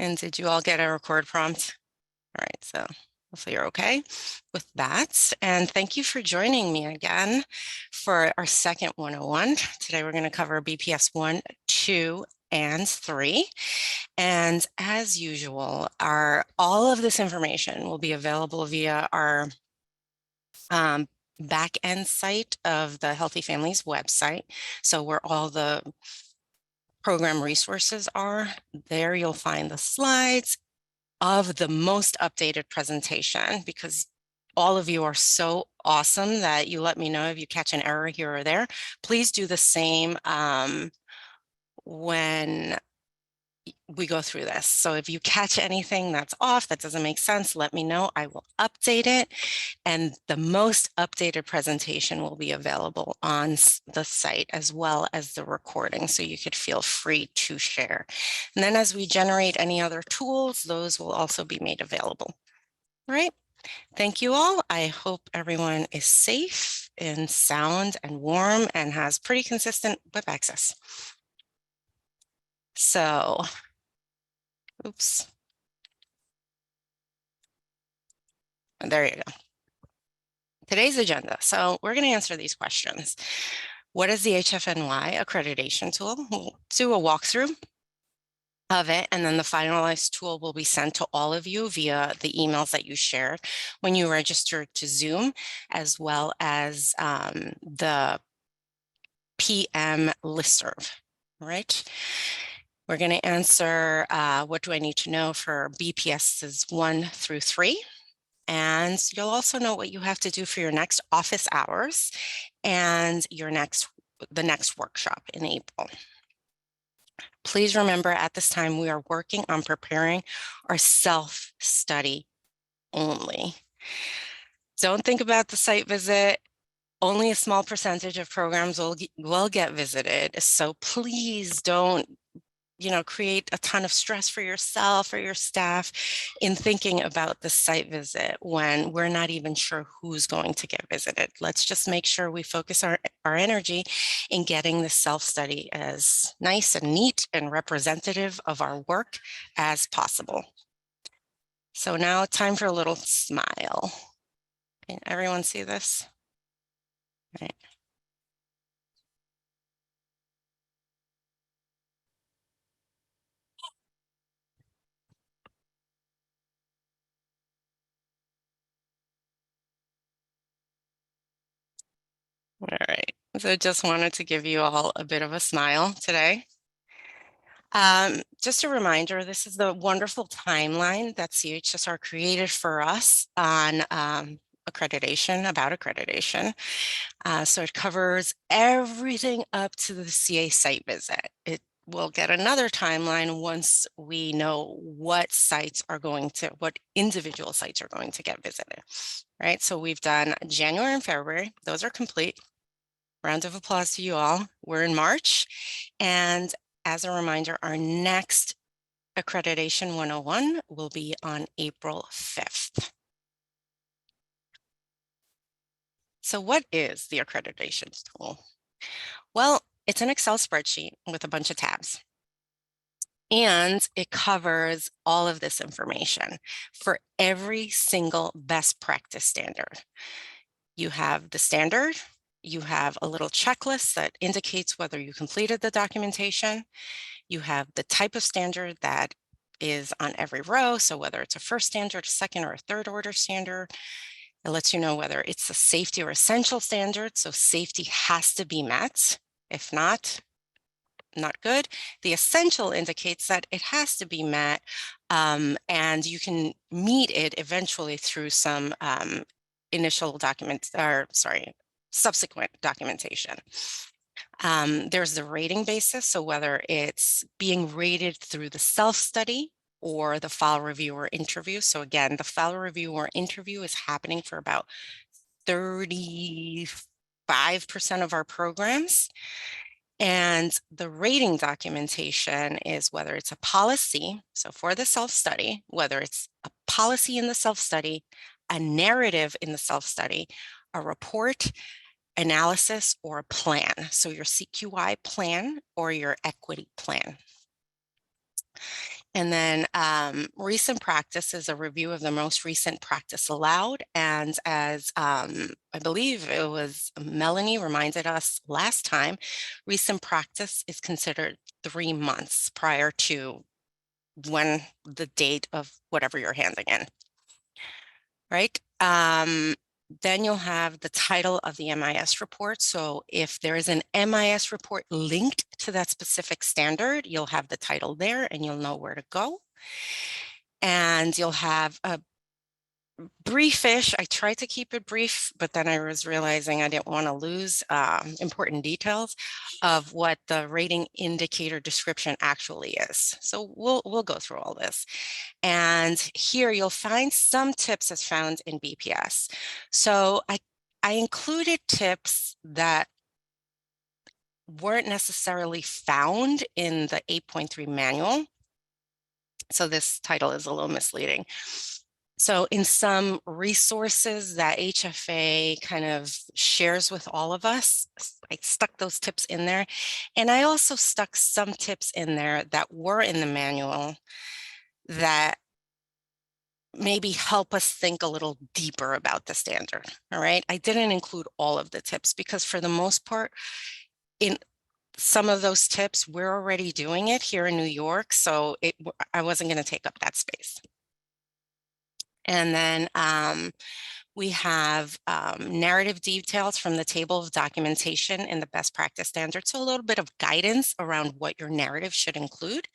And did you all get a record prompt? All right, so hopefully you're okay with that. And thank you for joining me again for our second 101. Today we're going to cover BPS 1, 2, and 3. And as usual, all of this information will be available via our back-end site of the Healthy Families website. So where all the program resources are, there you'll find the slides of the most updated presentation, because all of you are so awesome that you let me know if you catch an error here or there. Please do the same when we go through this. So if you catch anything that's off, that doesn't make sense, let me know. I will update it. And the most updated presentation will be available on the site as well as the recording. So you could feel free to share. And then as we generate any other tools, those will also be made available. All right. Thank you all. I hope everyone is safe and sound and warm and has pretty consistent web access. So, oops. There you go. Today's agenda. So we're going to answer these questions. What is the HFNY accreditation tool? We'll do a walkthrough of it, and then the finalized tool will be sent to all of you via the emails that you shared when you registered to Zoom, as well as the PM listserv, right? We're going to answer what do I need to know for BPSs 1 through 3. And you'll also know what you have to do for your next office hours and the next workshop in April. Please remember, at this time, we are working on preparing our self-study only. Don't think about the site visit. Only a small percentage of programs will get visited. So please don't create a ton of stress for yourself or your staff in thinking about the site visit when we're not even sure who's going to get visited. Let's just make sure we focus our energy in getting the self-study as nice and neat and representative of our work as possible. So now time for a little smile. Can everyone see this? All right. All right, so just wanted to give you all a bit of a smile today. Just a reminder, this is the wonderful timeline that CHSR created for us on accreditation, about accreditation. So it covers everything up to the CA site visit. It will get another timeline once we know what individual sites are going to get visited, right? So we've done January and February, those are complete. Round of applause to you all. We're in March. And as a reminder, our next Accreditation 101 will be on April 5th. So what is the accreditation tool? Well, it's an Excel spreadsheet with a bunch of tabs. And it covers all of this information for every single best practice standard. You have the standard. You have a little checklist that indicates whether you completed the documentation. You have the type of standard that is on every row. So whether it's a first standard, a second, or a third order standard, it lets you know whether it's a safety or essential standard. So safety has to be met. If not good. The essential indicates that it has to be met, and you can meet it eventually through some subsequent documentation. There's the rating basis, so whether it's being rated through the self-study or the file review or interview. So again, the file review or interview is happening for about 35% of our programs. And the rating documentation is whether it's a policy, so for the self-study, whether it's a policy in the self-study, a narrative in the self-study, a report, analysis, or a plan. So your CQI plan or your equity plan. And then recent practice is a review of the most recent practice allowed. And as I believe it was Melanie reminded us last time, recent practice is considered 3 months prior to when the date of whatever you're handing in, right? Then you'll have the title of the MIS report. So if there is an MIS report linked to that specific standard, you'll have the title there and you'll know where to go. And you'll have a briefish. I tried to keep it brief, but then I was realizing I didn't want to lose important details of what the rating indicator description actually is. So we'll go through all this. And here you'll find some tips as found in BPS. So I included tips that weren't necessarily found in the 8.3 manual. So this title is a little misleading. So in some resources that HFA kind of shares with all of us, I stuck those tips in there. And I also stuck some tips in there that were in the manual that maybe help us think a little deeper about the standard, all right? I didn't include all of the tips because for the most part, in some of those tips, we're already doing it here in New York, so I wasn't going to take up that space. And then we have narrative details from the table of documentation in the best practice standard. So a little bit of guidance around what your narrative should include.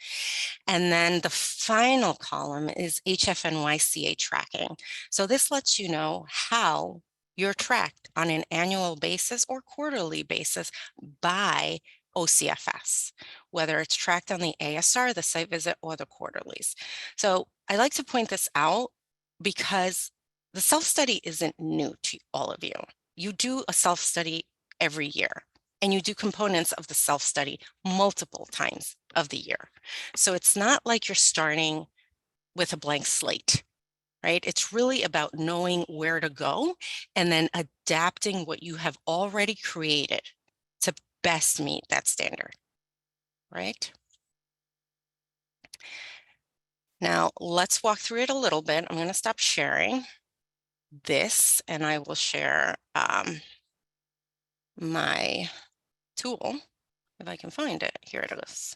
And then the final column is HFNY CA tracking. So this lets you know how you're tracked on an annual basis or quarterly basis by OCFS, whether it's tracked on the ASR, the site visit, or the quarterlies. So I like to point this out because the self-study isn't new to all of you. You do a self-study every year, and you do components of the self-study multiple times of the year. So it's not like you're starting with a blank slate, right? It's really about knowing where to go and then adapting what you have already created to best meet that standard, right? Now, let's walk through it a little bit. I'm going to stop sharing this and I will share my tool if I can find it. Here it is.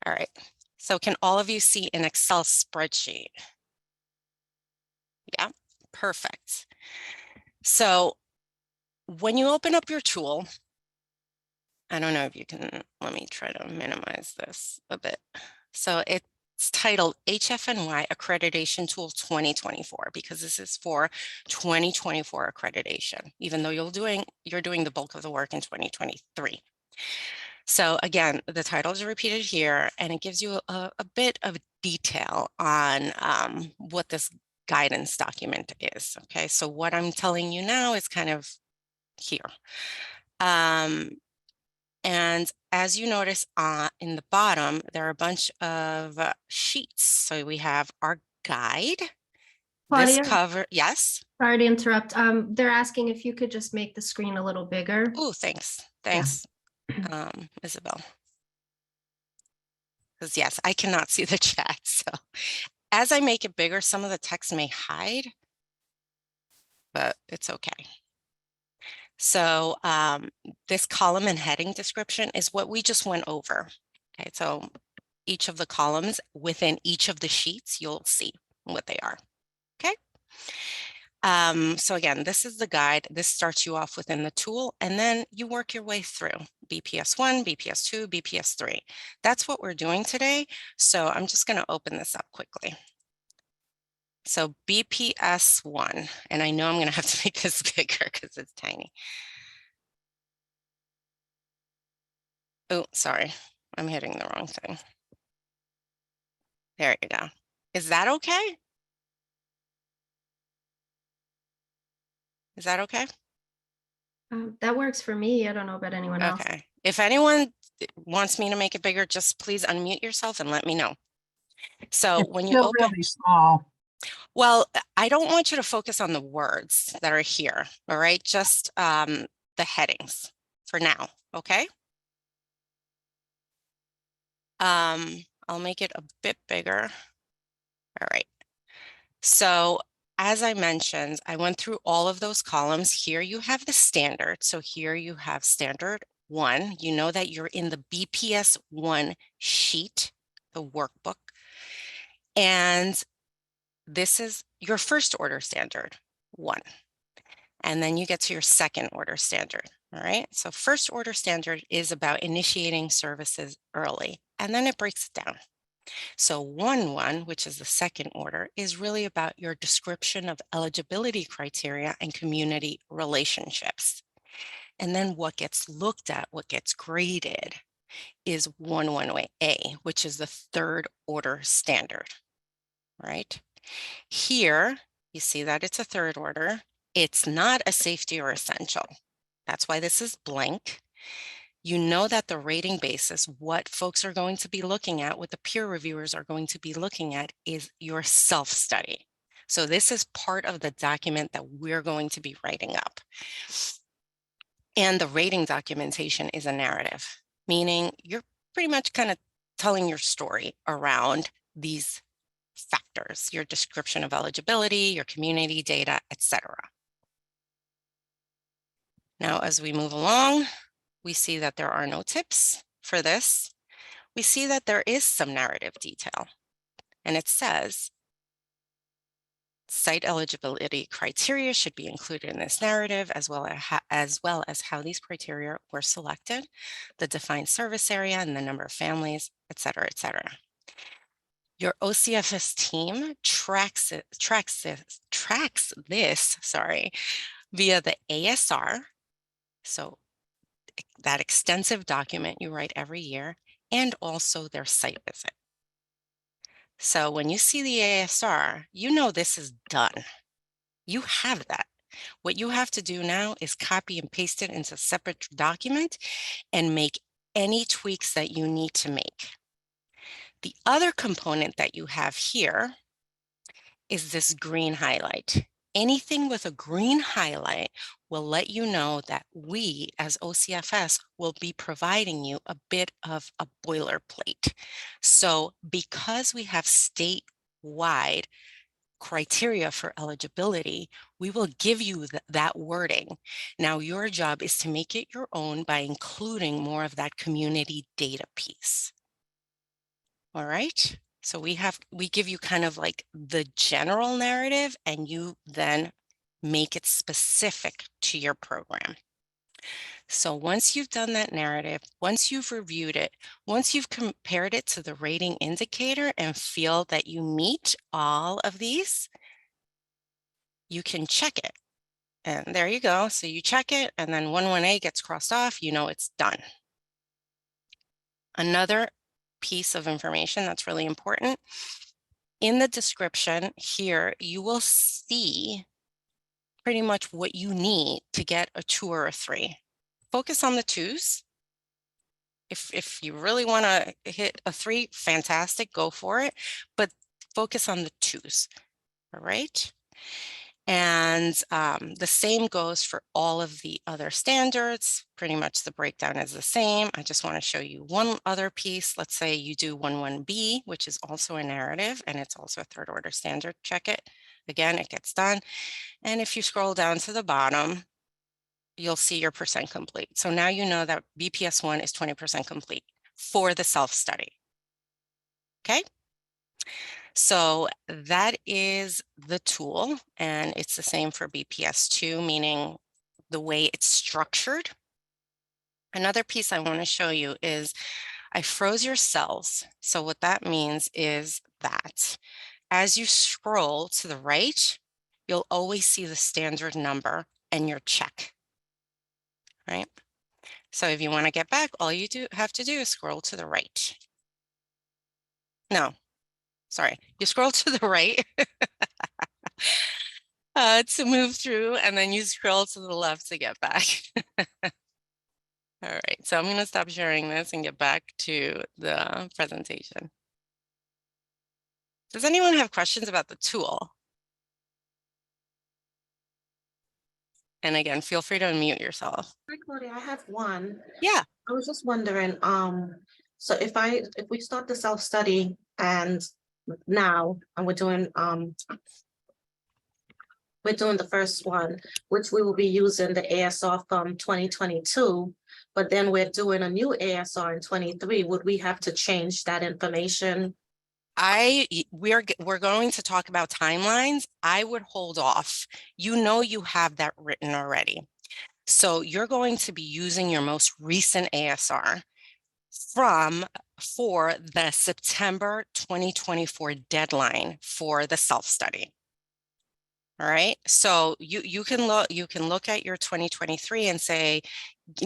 All right. So can all of you see an Excel spreadsheet? Yeah, perfect. So when you open up your tool, I don't know if you can, let me try to minimize this a bit. So it's titled HFNY Accreditation Tool 2024 because this is for 2024 accreditation, even though you're doing the bulk of the work in 2023. So again, the titles are repeated here, and it gives you a bit of detail on what this guidance document is. Okay, so what I'm telling you now is kind of here. And as you notice in the bottom, there are a bunch of sheets. So we have our guide. This Claudia, cover, yes? sorry to interrupt. They're asking if you could just make the screen a little bigger. Oh, thanks. Yeah. Thanks, Isabel. Because yes, I cannot see the chat. So as I make it bigger, some of the text may hide, but it's okay. So this column and heading description is what we just went over. Okay, so each of the columns within each of the sheets, you'll see what they are. Okay. So again, this is the guide. This starts you off within the tool, and then you work your way through BPS1, BPS2, BPS3. That's what we're doing today. So I'm just going to open this up quickly. So BPS1, and I know I'm going to have to make this bigger because it's tiny. Oh, sorry, I'm hitting the wrong thing. There you go. Is that okay? Is that okay? That works for me. I don't know about anyone else. Okay. If anyone wants me to make it bigger, just please unmute yourself and let me know. So It's when you still open, really small. well, I don't want you to focus on the words that are here, all right? Just the headings for now, okay? I'll make it a bit bigger. All right. So as I mentioned, I went through all of those columns. Here you have the standard. So here you have standard 1. You know that you're in the BPS 1 sheet, the workbook. And this is your first order standard 1. And then you get to your second order standard. All right. So first order standard is about initiating services early, and then it breaks it down. So 1.1, which is the second order, is really about your description of eligibility criteria and community relationships. And then what gets looked at, what gets graded, is 1.1A, which is the third order standard, right? Here, you see that it's a third order. It's not a safety or essential. That's why this is blank. You know that the rating basis, what folks are going to be looking at, what the peer reviewers are going to be looking at, is your self-study. So this is part of the document that we're going to be writing up. And the rating documentation is a narrative, meaning you're pretty much kind of telling your story around these factors, your description of eligibility, your community data, etc. Now, as we move along, we see that there are no tips for this. We see that there is some narrative detail, and it says site eligibility criteria should be included in this narrative, as well as how these criteria were selected, the defined service area and the number of families, etc., etc. Your OCFS team tracks this via the ASR, so that extensive document you write every year, and also their site visit. So when you see the ASR, you know this is done. You have that. What you have to do now is copy and paste it into a separate document and make any tweaks that you need to make. The other component that you have here is this green highlight. Anything with a green highlight will let you know that we as OCFS will be providing you a bit of a boilerplate. So because we have statewide criteria for eligibility, we will give you that wording. Now your job is to make it your own by including more of that community data piece. All right. So we give you kind of like the general narrative, and you then make it specific to your program. So once you've done that narrative, once you've reviewed it, once you've compared it to the rating indicator and feel that you meet all of these, you can check it. And there you go. So you check it, and then 1.1A gets crossed off, you know it's done. Another piece of information that's really important, in the description here, you will see pretty much what you need to get a 2 or a 3. Focus on the 2s. If you really want to hit a 3, fantastic, go for it, but focus on the 2s, all right? And the same goes for all of the other standards. Pretty much the breakdown is the same. I just want to show you one other piece. Let's say you do 1.1B, which is also a narrative, and it's also a third order standard. Check it. Again, it gets done. And if you scroll down to the bottom, you'll see your percent complete. So now you know that BPS 1 is 20% complete for the self-study. Okay? So that is the tool, and it's the same for BPS2, meaning the way it's structured. Another piece I want to show you is I froze your cells. So what that means is that as you scroll to the right, you'll always see the standard number and your check, right? So if you want to get back, all you have to do is scroll to the right. No, sorry, you scroll to the right to move through, and then you scroll to the left to get back. All right, so I'm going to stop sharing this and get back to the presentation. Does anyone have questions about the tool? And again, feel free to unmute yourself. Hi, Claudia, I have one. Yeah. I was just wondering, So if we start the self-study and we're doing the first one, which we will be using the ASR from 2022, but then we're doing a new ASR in 23. Would we have to change that information? We're going to talk about timelines. I would hold off. You know, you have that written already. So you're going to be using your most recent ASR for the September 2024 deadline for the self-study. All right. So you can look at your 2023 and say,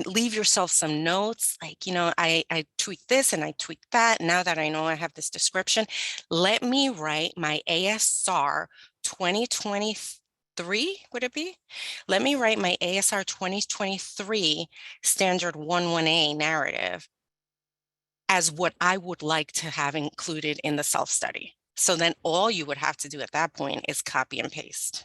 leave yourself some notes like, I tweaked this and I tweaked that. Now that I know I have this description, let me write my ASR 2023, would it be? Let me write my ASR 2023 standard 11A narrative as what I would like to have included in the self-study. So then all you would have to do at that point is copy and paste.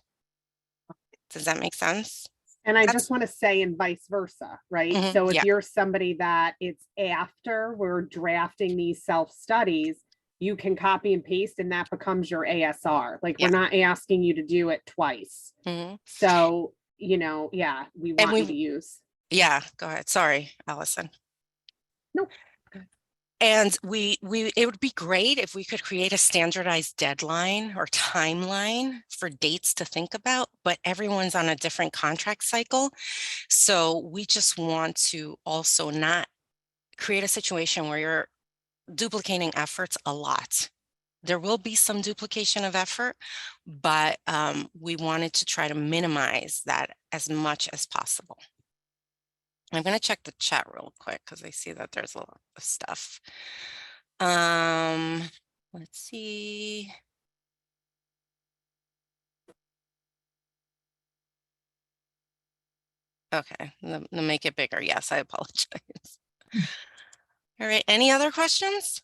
Does that make sense? And I just want to say, and vice versa, right? So if you're somebody that it's after we're drafting these self-studies, you can copy and paste and that becomes your ASR. Like we're not asking you to do it twice. So, we want you to use. Yeah, go ahead. Sorry, Allison. No. And it would be great if we could create a standardized deadline or timeline for dates to think about, but everyone's on a different contract cycle. So we just want to also not create a situation where you're duplicating efforts a lot. There will be some duplication of effort, but we wanted to try to minimize that as much as possible. I'm going to check the chat real quick because I see that there's a lot of stuff. Let's see. Okay, let me make it bigger. Yes, I apologize. All right, any other questions?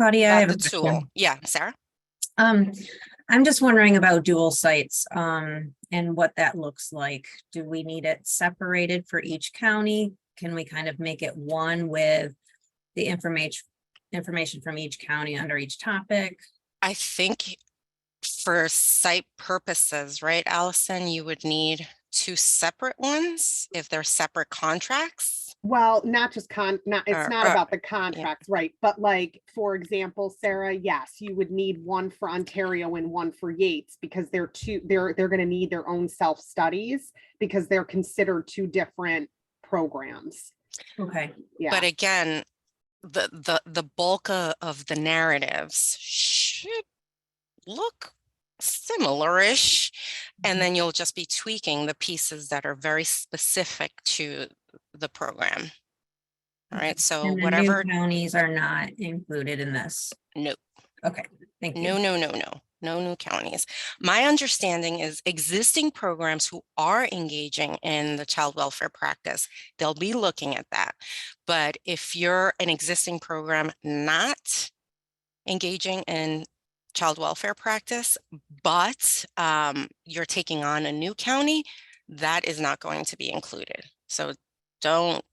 Claudia, I have The a tool. question. Yeah, Sarah? I'm just wondering about dual sites and what that looks like. Do we need it separated for each county? Can we kind of make it one with the information from each county under each topic? I think for site purposes, right, Allison, you would need two separate ones if they're separate contracts. Well, not just it's not about the contracts, right? But like, for example, Sarah, yes, you would need one for Ontario and one for Yates because they're going to need their own self-studies because they're considered two different programs. Okay. Yeah. But again, the bulk of the narratives should look similar-ish, and then you'll just be tweaking the pieces that are very specific to the program. All right, so And the whatever new counties are not included in this. no. Okay, thank you. No new counties. My understanding is existing programs who are engaging in the child welfare practice, they'll be looking at that. But if you're an existing program not engaging in child welfare practice, but you're taking on a new county, that is not going to be included. So don't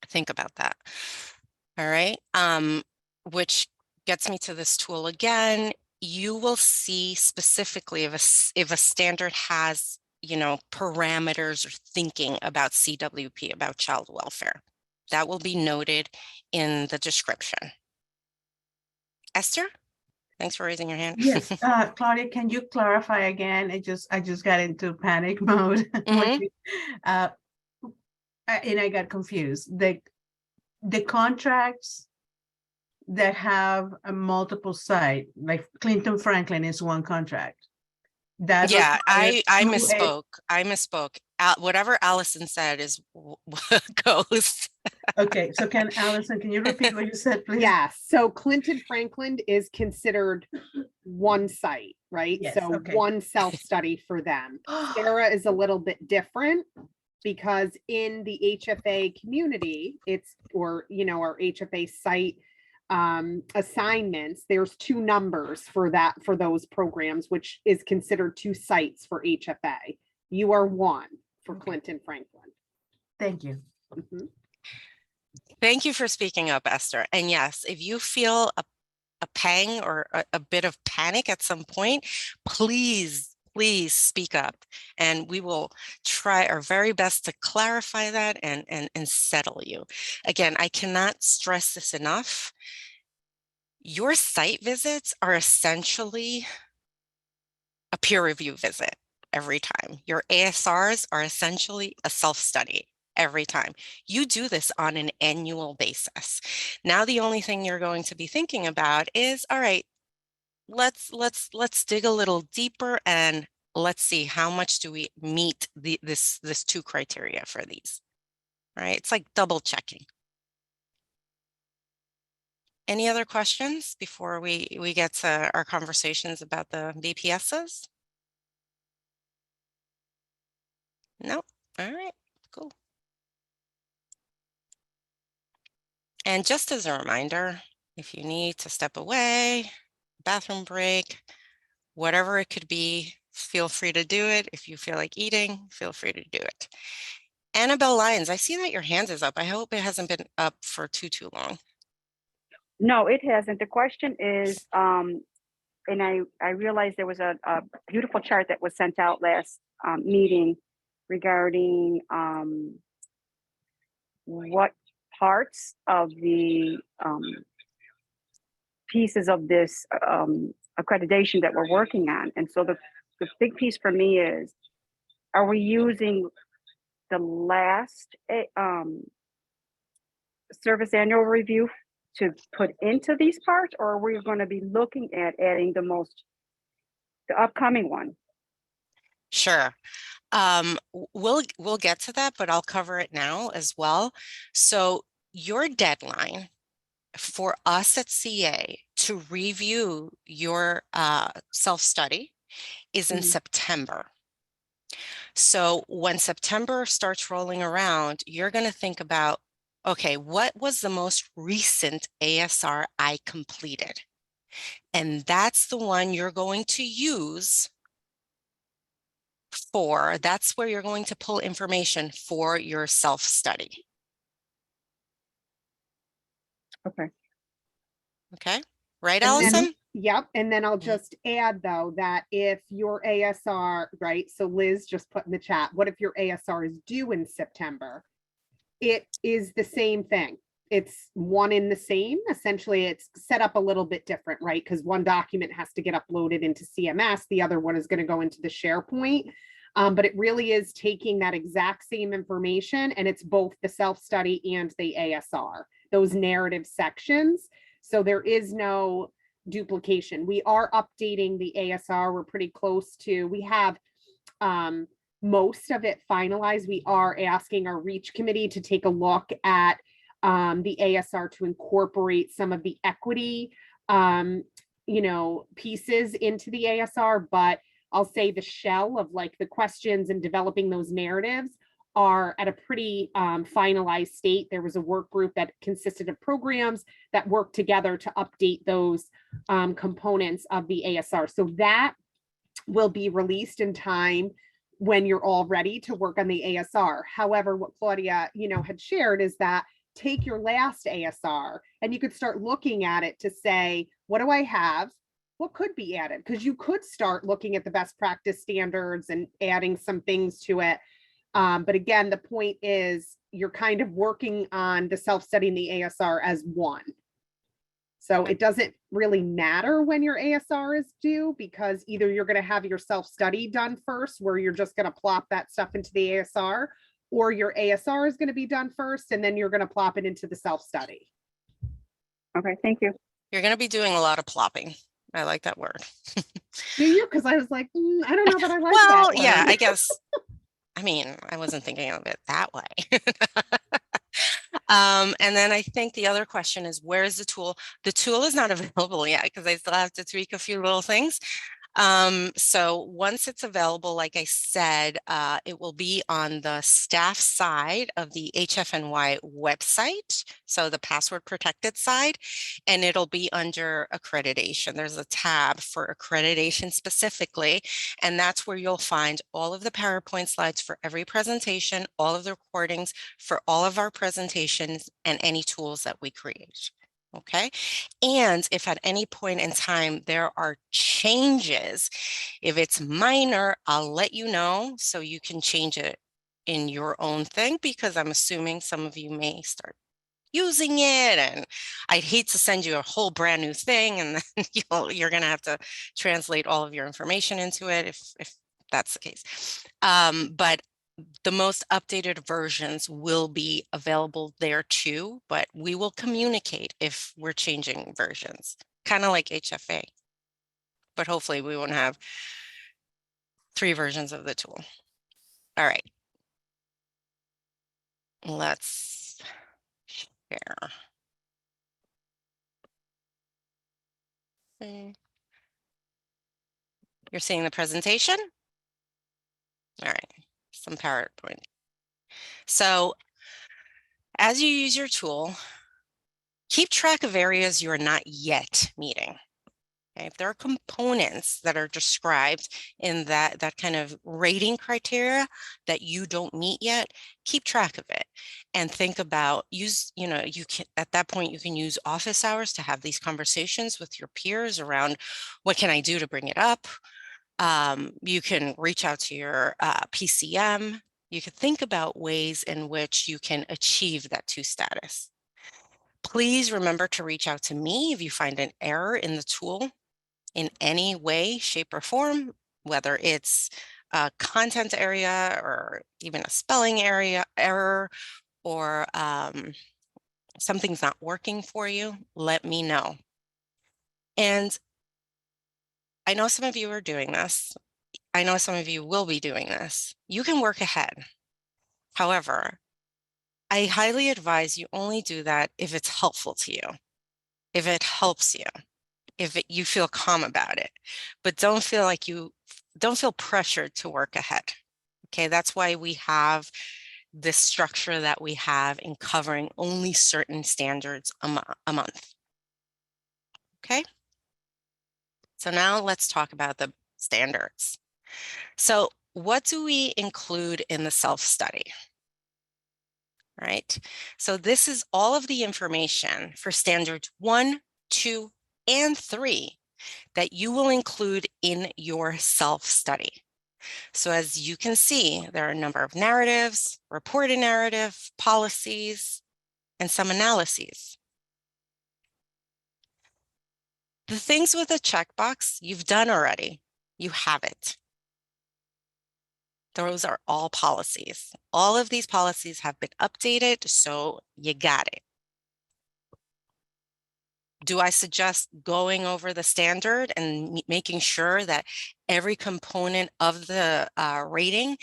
think about that. All right. Which gets me to this tool again. You will see specifically if a standard has, parameters or thinking about CWP, about child welfare. That will be noted in the description. Esther? Thanks for raising your hand. Yes, Claudia, can you clarify again? I just got into panic mode. And I got confused. The contracts that have a multiple site, like Clinton Franklin is one contract. That yeah, I requires misspoke. Whatever Allison said is what goes. Okay, so Allison, can you repeat what you said, please? Yeah, so Clinton Franklin is considered one site, right? Yes, So okay. one self-study for them. Sarah is a little bit different because in the HFA community, our HFA site assignments, there's two numbers for those programs, which is considered two sites for HFA. You are one for Clinton Franklin. Thank you. Mhm. Thank you for speaking up, Esther. And yes, if you feel a pang or a bit of panic at some point, please speak up, and we will try our very best to clarify that and settle you. Again, I cannot stress this enough. Your site visits are essentially a peer review visit every time. Your ASRs are essentially a self-study every time. You do this on an annual basis. Now, the only thing you're going to be thinking about is, all right, let's dig a little deeper and let's see how much do we meet this two criteria for these, right? It's like double checking. Any other questions before we get to our conversations about the BPSs? No. All right, cool. And just as a reminder, if you need to step away, bathroom break, whatever it could be, feel free to do it. If you feel like eating, feel free to do it. Annabelle Lyons, I see that your hand is up. I hope it hasn't been up for too long. No, it hasn't. The question is, and I realized there was a beautiful chart that was sent out last meeting regarding what parts of the pieces of this accreditation that we're working on. And so the big piece for me is, are we using the last service annual review to put into these parts, or are we going to be looking at adding the upcoming one? Sure. We'll get to that, but I'll cover it now as well. So your deadline for us at CA to review your self-study is in September. So when September starts rolling around, you're going to think about, okay, what was the most recent ASR I completed? And that's the one you're going to use that's where you're going to pull information for your self-study. Okay. Okay. Right, And then- Allison? Yep. And then I'll just add though, that if your ASR, right? So Liz just put in the chat, what if your ASR is due in September? It is the same thing. It's one in the same. Essentially, it's set up a little bit different, right? Because one document has to get uploaded into CMS. The other one is going to go into the SharePoint. But it really is taking that exact same information, and it's both the self-study and the ASR, those narrative sections. So there is no duplication. We are updating the ASR. We're pretty close to, we have most of it finalized. We are asking our REACH committee to take a look at the ASR to incorporate some of the equity, pieces into the ASR. But I'll say the shell of like the questions and developing those narratives are at a pretty finalized state. There was a work group that consisted of programs that worked together to update those components of the ASR. So that will be released in time when you're all ready to work on the ASR. However, what Claudia, had shared is that take your last ASR and you could start looking at it to say, what do I have? What could be added? Because you could start looking at the best practice standards and adding some things to it. But again, the point is you're kind of working on the self-study and the ASR as one. So it doesn't really matter when your ASR is due, because either you're going to have your self-study done first, where you're just going to plop that stuff into the ASR, or your ASR is going to be done first, and then you're going to plop it into the self-study. Okay, thank you. You're going to be doing a lot of plopping. I like that word. Do you? Because I was like, I don't know that I like well, that word. Yeah, I guess. I mean, I wasn't thinking of it that way. And then I think the other question is, where is the tool? The tool is not available yet because I still have to tweak a few little things. So once it's available, like I said, it will be on the staff side of the HFNY website, so the password protected side, and it'll be under accreditation. There's a tab for accreditation specifically, and that's where you'll find all of the PowerPoint slides for every presentation, all of the recordings for all of our presentations, and any tools that we create. Okay. And if at any point in time there are changes, if it's minor, I'll let you know so you can change it in your own thing, because I'm assuming some of you may start using it, and I'd hate to send you a whole brand new thing and then you're going to have to translate all of your information into it if that's the case. But the most updated versions will be available there too, but we will communicate if we're changing versions, kind of like HFA. But hopefully we won't have 3 versions of the tool. All right. Let's share. Okay. You're seeing the presentation? All right, some PowerPoint. So as you use your tool, keep track of areas you're not yet meeting. Okay? If there are components that are described in that kind of rating criteria that you don't meet yet, keep track of it and think about you can, at that point, you can use office hours to have these conversations with your peers around what can I do to bring it up. You can reach out to your PCM. You could think about ways in which you can achieve that 2 status. Please remember to reach out to me if you find an error in the tool in any way, shape, or form, whether it's a content area or even a spelling error, or something's not working for you, let me know. And I know some of you are doing this. I know some of you will be doing this. You can work ahead. However, I highly advise you only do that if it's helpful to you, if it helps you, if you feel calm about it, but don't feel pressured to work ahead. Okay, that's why we have this structure that we have in covering only certain standards a month. Okay, so now let's talk about the standards. So what do we include in the self-study? Right, so this is all of the information for standards 1, 2, and 3 that you will include in your self-study. So as you can see, there are a number of narratives, reported narrative, policies, and some analyses. The things with a checkbox you've done already. You have it. Those are all policies. All of these policies have been updated, so you got it. Do I suggest going over the standard and making sure that every component of the rating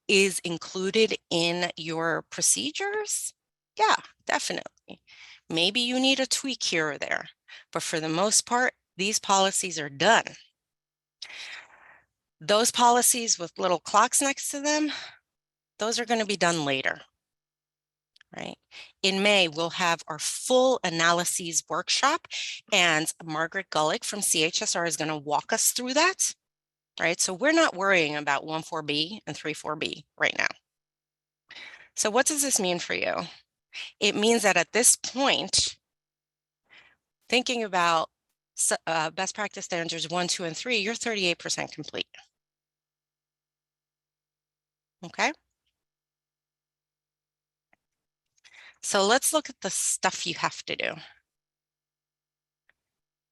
is included in your procedures? Yeah, definitely. Maybe you need a tweak here or there, but for the most part, these policies are done. Those policies with little clocks next to them, those are going to be done later. Right. In May, we'll have our full analyses workshop, and Margaret Gullick from CHSR is going to walk us through that. Right. So we're not worrying about 1.4b and 3.4b right now. So what does this mean for you? It means that at this point, thinking about best practice standards 1, 2, and 3, you're 38% complete. Okay. So let's look at the stuff you have to do.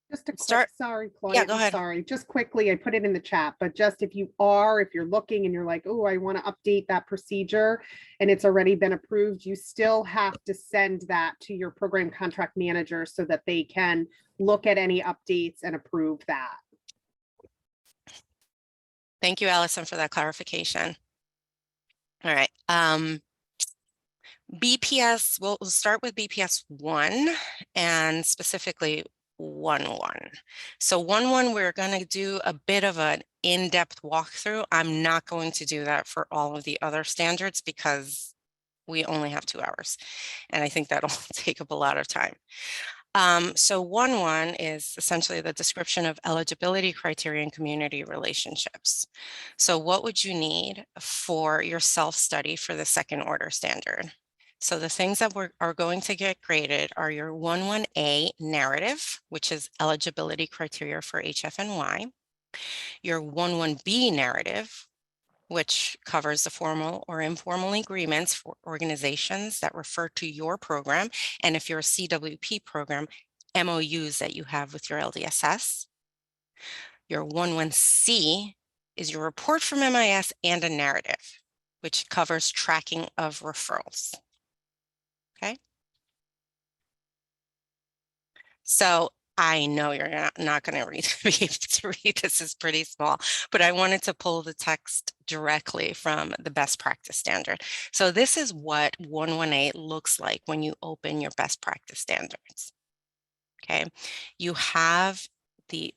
Just a quick, Start. sorry, Claudia, Yeah, go ahead. sorry, just quickly, I put it in the chat, but just if you're looking and you're like, oh, I want to update that procedure and it's already been approved, you still have to send that to your program contract manager so that they can look at any updates and approve that. Thank you, Allison, for that clarification. All right. BPS, we'll start with BPS 1, and specifically 1-1. So 1-1, we're going to do a bit of an in-depth walkthrough. I'm not going to do that for all of the other standards because we only have 2 hours. And I think that'll take up a lot of time. So 1-1 is essentially the description of eligibility criteria and community relationships. So what would you need for your self-study for the second order standard? So the things that are going to get graded are your 1-1A narrative, which is eligibility criteria for HFNY, your 1-1B narrative, which covers the formal or informal agreements for organizations that refer to your program. And if you're a CWP program, MOUs that you have with your LDSS. Your 1-1C is your report from MIS and a narrative, which covers tracking of referrals. Okay. So I know you're not going to be able to read. This is pretty small, but I wanted to pull the text directly from the best practice standard. So this is what 1-1A looks like when you open your best practice standards. Okay, you have the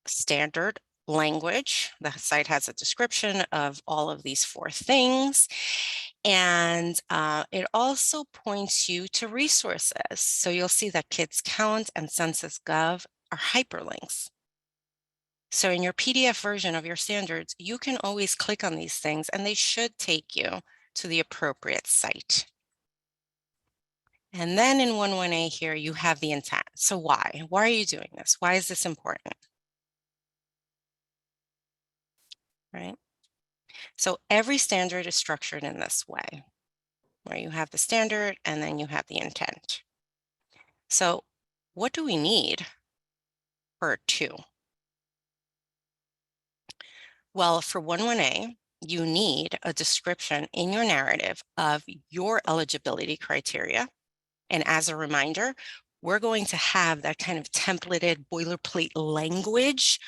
standard language. The site has a description of all of these 4 things. And it also points you to resources. So you'll see that Kids Count and Census.gov are hyperlinks. So in your PDF version of your standards, you can always click on these things and they should take you to the appropriate site. And then in 1-1A here, you have the intent. So why? Why are you doing this? Why is this important? Right? So every standard is structured in this way, where you have the standard and then you have the intent. So what do we need for 2? Well, for 1-1A, you need a description in your narrative of your eligibility criteria. And as a reminder, we're going to have that kind of templated boilerplate language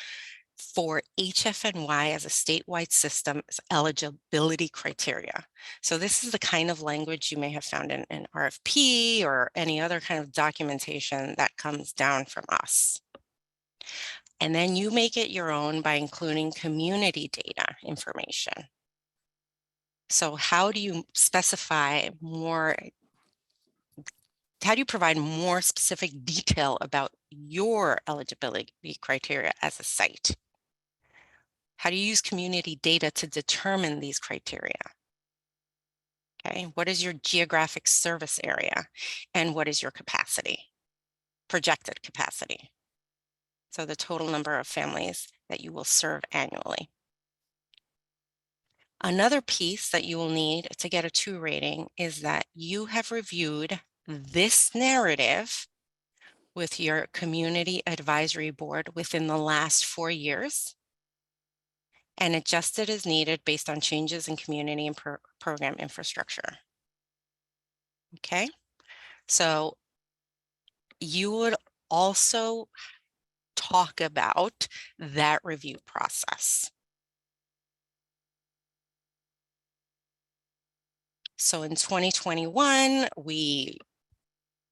for HFNY as a statewide system's eligibility criteria. So this is the kind of language you may have found in an RFP or any other kind of documentation that comes down from us. And then you make it your own by including community data information. So how do you specify more? How do you provide more specific detail about your eligibility criteria as a site? How do you use community data to determine these criteria? Okay, what is your geographic service area? And what is your capacity, projected capacity? So the total number of families that you will serve annually. Another piece that you will need to get a 2 rating is that you have reviewed this narrative with your community advisory board within the last 4 years and adjusted as needed based on changes in community and program infrastructure. Okay, so you would also talk about that review process. So in 2021, we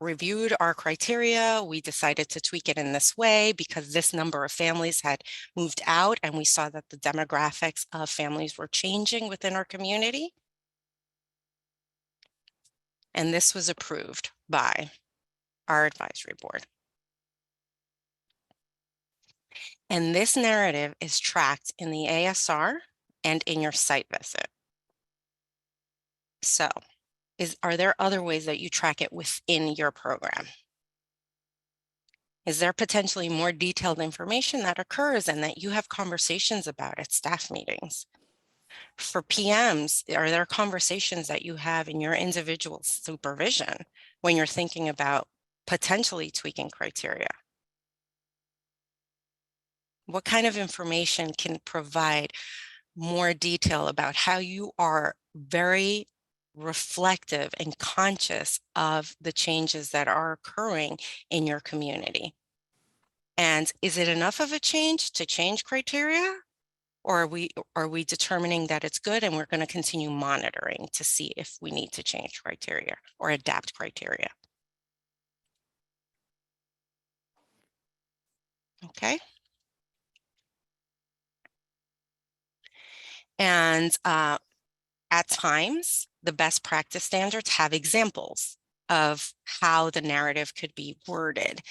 reviewed our criteria. We decided to tweak it in this way because this number of families had moved out and we saw that the demographics of families were changing within our community. And this was approved by our advisory board. And this narrative is tracked in the ASR and in your site visit. So are there other ways that you track it within your program? Is there potentially more detailed information that occurs and that you have conversations about at staff meetings? For PMs, are there conversations that you have in your individual supervision when you're thinking about potentially tweaking criteria? What kind of information can provide more detail about how you are very reflective and conscious of the changes that are occurring in your community? And is it enough of a change to change criteria? Or are we determining that it's good and we're going to continue monitoring to see if we need to change criteria or adapt criteria? Okay. And at times, the best practice standards have examples of how the narrative could be worded.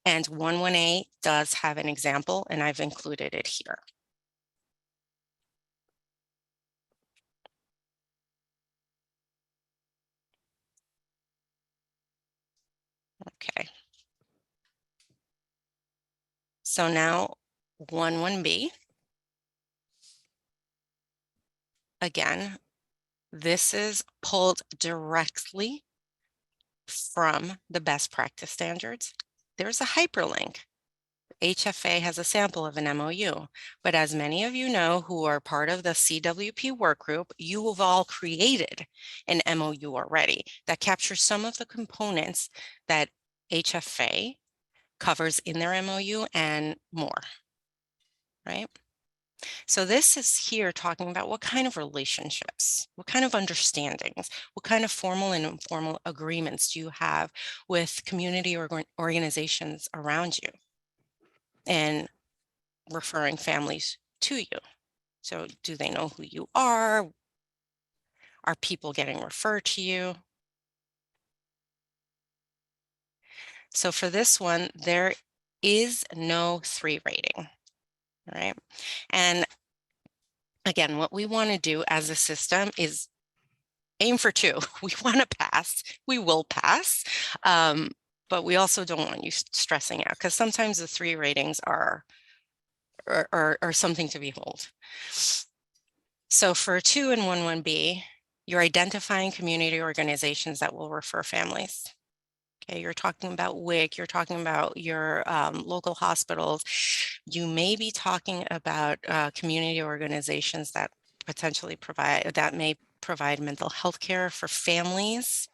And 11A does have an example, and I've included it here. Okay. So now 11B. Again, this is pulled directly from the best practice standards. There's a hyperlink. HFA has a sample of an MOU, but as many of you know who are part of the CWP work group, you have all created an MOU already that captures some of the components that HFA covers in their MOU and more, right? So this is here talking about what kind of relationships, what kind of understandings, what kind of formal and informal agreements do you have with community organizations around you and referring families to you. So do they know who you are? Are people getting referred to you? So for this one, there is no 3 rating, right? And again, what we want to do as a system is aim for 2. We want to pass. We will pass. But we also don't want you stressing out because sometimes the 3 ratings are something to behold. So for 2 and 11B, you're identifying community organizations that will refer families. Okay, you're talking about WIC, you're talking about your local hospitals. You may be talking about community organizations that potentially may provide mental health care for families.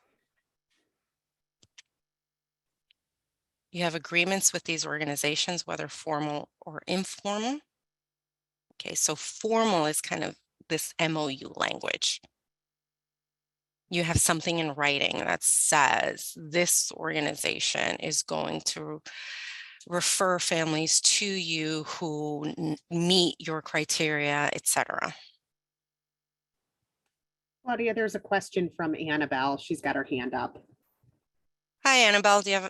You have agreements with these organizations, whether formal or informal. Okay, so formal is kind of this MOU language. You have something in writing that says this organization is going to refer families to you who meet your criteria, etc. Claudia, there's a question from Annabelle. She's got her hand up. Hi, Annabelle. Do you have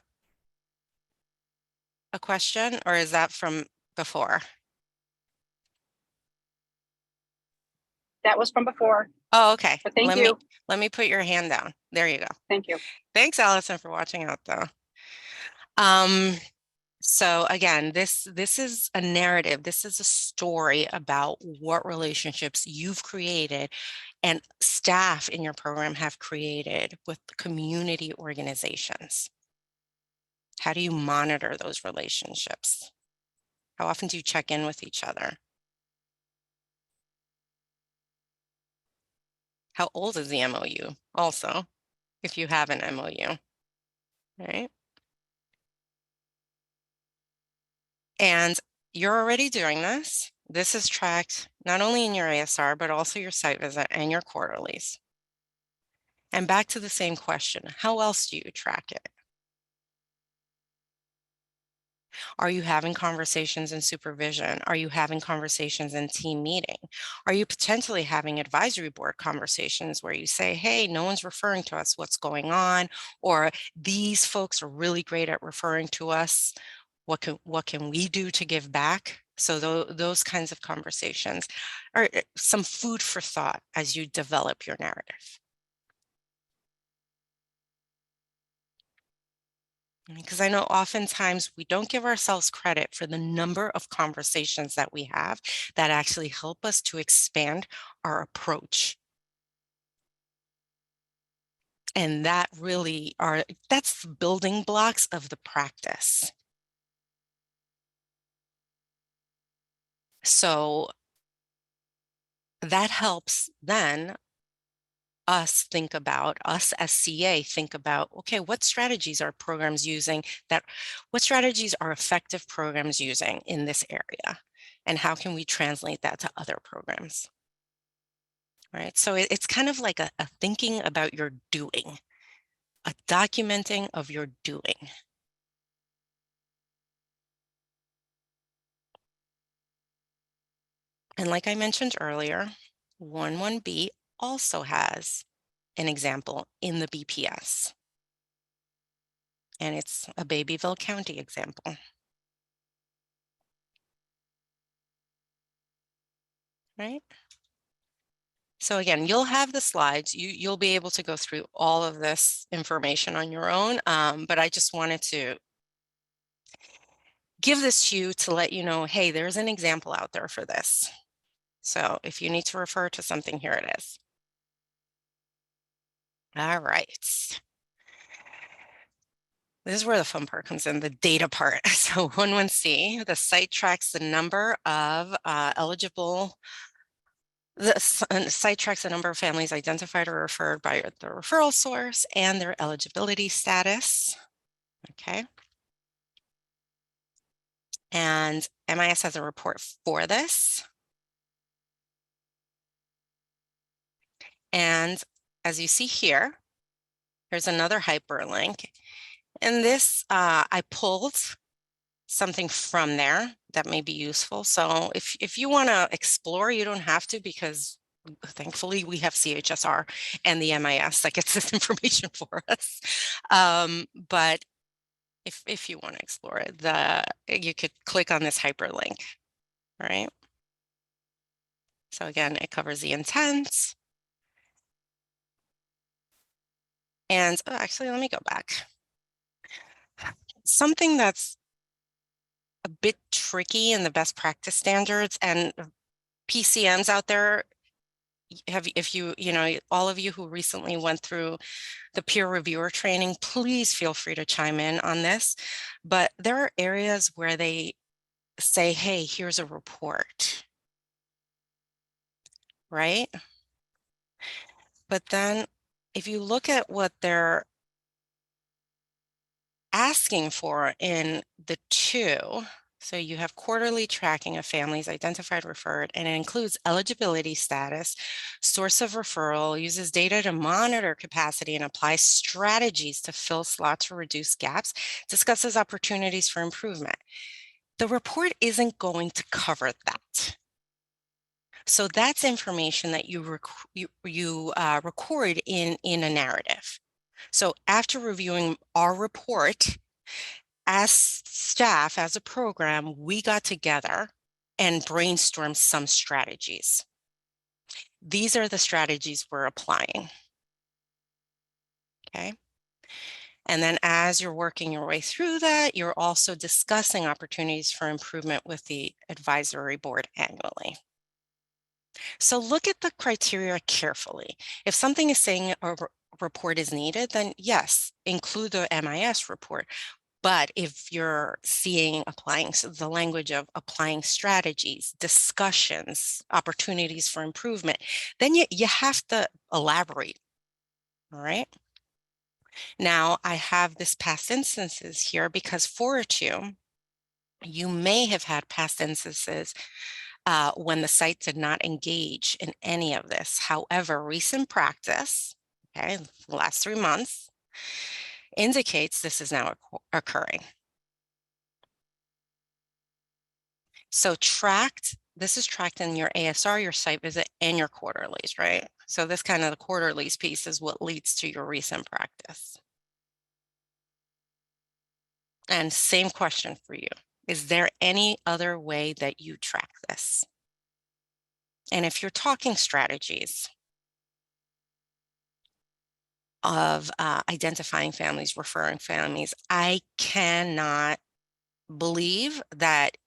a question, or is that from before? That was from before. Oh, okay. But thank you. Let me put your hand down. There you go. Thank you. Thanks, Allison, for watching out, though. So again, this is a narrative. This is a story about what relationships you've created and staff in your program have created with community organizations. How do you monitor those relationships? How often do you check in with each other? How old is the MOU also, if you have an MOU, right? And you're already doing this. This is tracked not only in your ASR, but also your site visit and your quarterlies. And back to the same question, how else do you track it? Are you having conversations in supervision? Are you having conversations in team meeting? Are you potentially having advisory board conversations where you say, hey, no one's referring to us, what's going on? Or these folks are really great at referring to us. What can we do to give back? So those kinds of conversations are some food for thought as you develop your narrative. Because I know oftentimes we don't give ourselves credit for the number of conversations that we have that actually help us to expand our approach. And that's the building blocks of the practice. So that helps then us as CA think about, okay, what strategies are programs using what strategies are effective programs using in this area? And how can we translate that to other programs? Right, so it's kind of like a thinking about your doing, a documenting of your doing. And like I mentioned earlier, 11B also has an example in the BPS. And it's a Babyville County example. Right? So again, you'll have the slides. You'll be able to go through all of this information on your own. But I just wanted to give this to you to let you know, hey, there's an example out there for this. So if you need to refer to something, here it is. All right. This is where the fun part comes in, the data part. So 11C, the site tracks the number of the site tracks the number of families identified or referred by the referral source and their eligibility status. Okay. And MIS has a report for this. And as you see here, there's another hyperlink. And this, I pulled something from there that may be useful. So if you want to explore, you don't have to, because thankfully we have CHSR and the MIS that gets this information for us. But if you want to explore it, you could click on this hyperlink, right? So again, it covers the intent. And actually, let me go back. Something that's a bit tricky in the best practice standards, and PCMs out there, if you know, all of you who recently went through the peer reviewer training, please feel free to chime in on this. But there are areas where they say, hey, here's a report, right? But then if you look at what they're asking for in the two, so you have quarterly tracking of families identified, referred, and it includes eligibility status, source of referral, uses data to monitor capacity and apply strategies to fill slots or reduce gaps, discusses opportunities for improvement. The report isn't going to cover that. So that's information that you record in a narrative. So after reviewing our report, as staff, as a program, we got together and brainstormed some strategies. These are the strategies we're applying. Okay. And then as you're working your way through that, you're also discussing opportunities for improvement with the advisory board annually. So look at the criteria carefully. If something is saying a report is needed, then yes, include the MIS report. But if you're applying the language of applying strategies, discussions, opportunities for improvement, then you have to elaborate. All right. Now I have this past instances here because for you may have had past instances when the site did not engage in any of this. However, recent practice, okay, the last 3 months, indicates this is now occurring. So this is tracked in your ASR, your site visit, and your quarterlies, right? So this kind of the quarterlies piece is what leads to your recent practice. And same question for you. Is there any other way that you track this? And if you're talking strategies of identifying families, referring families, I cannot believe that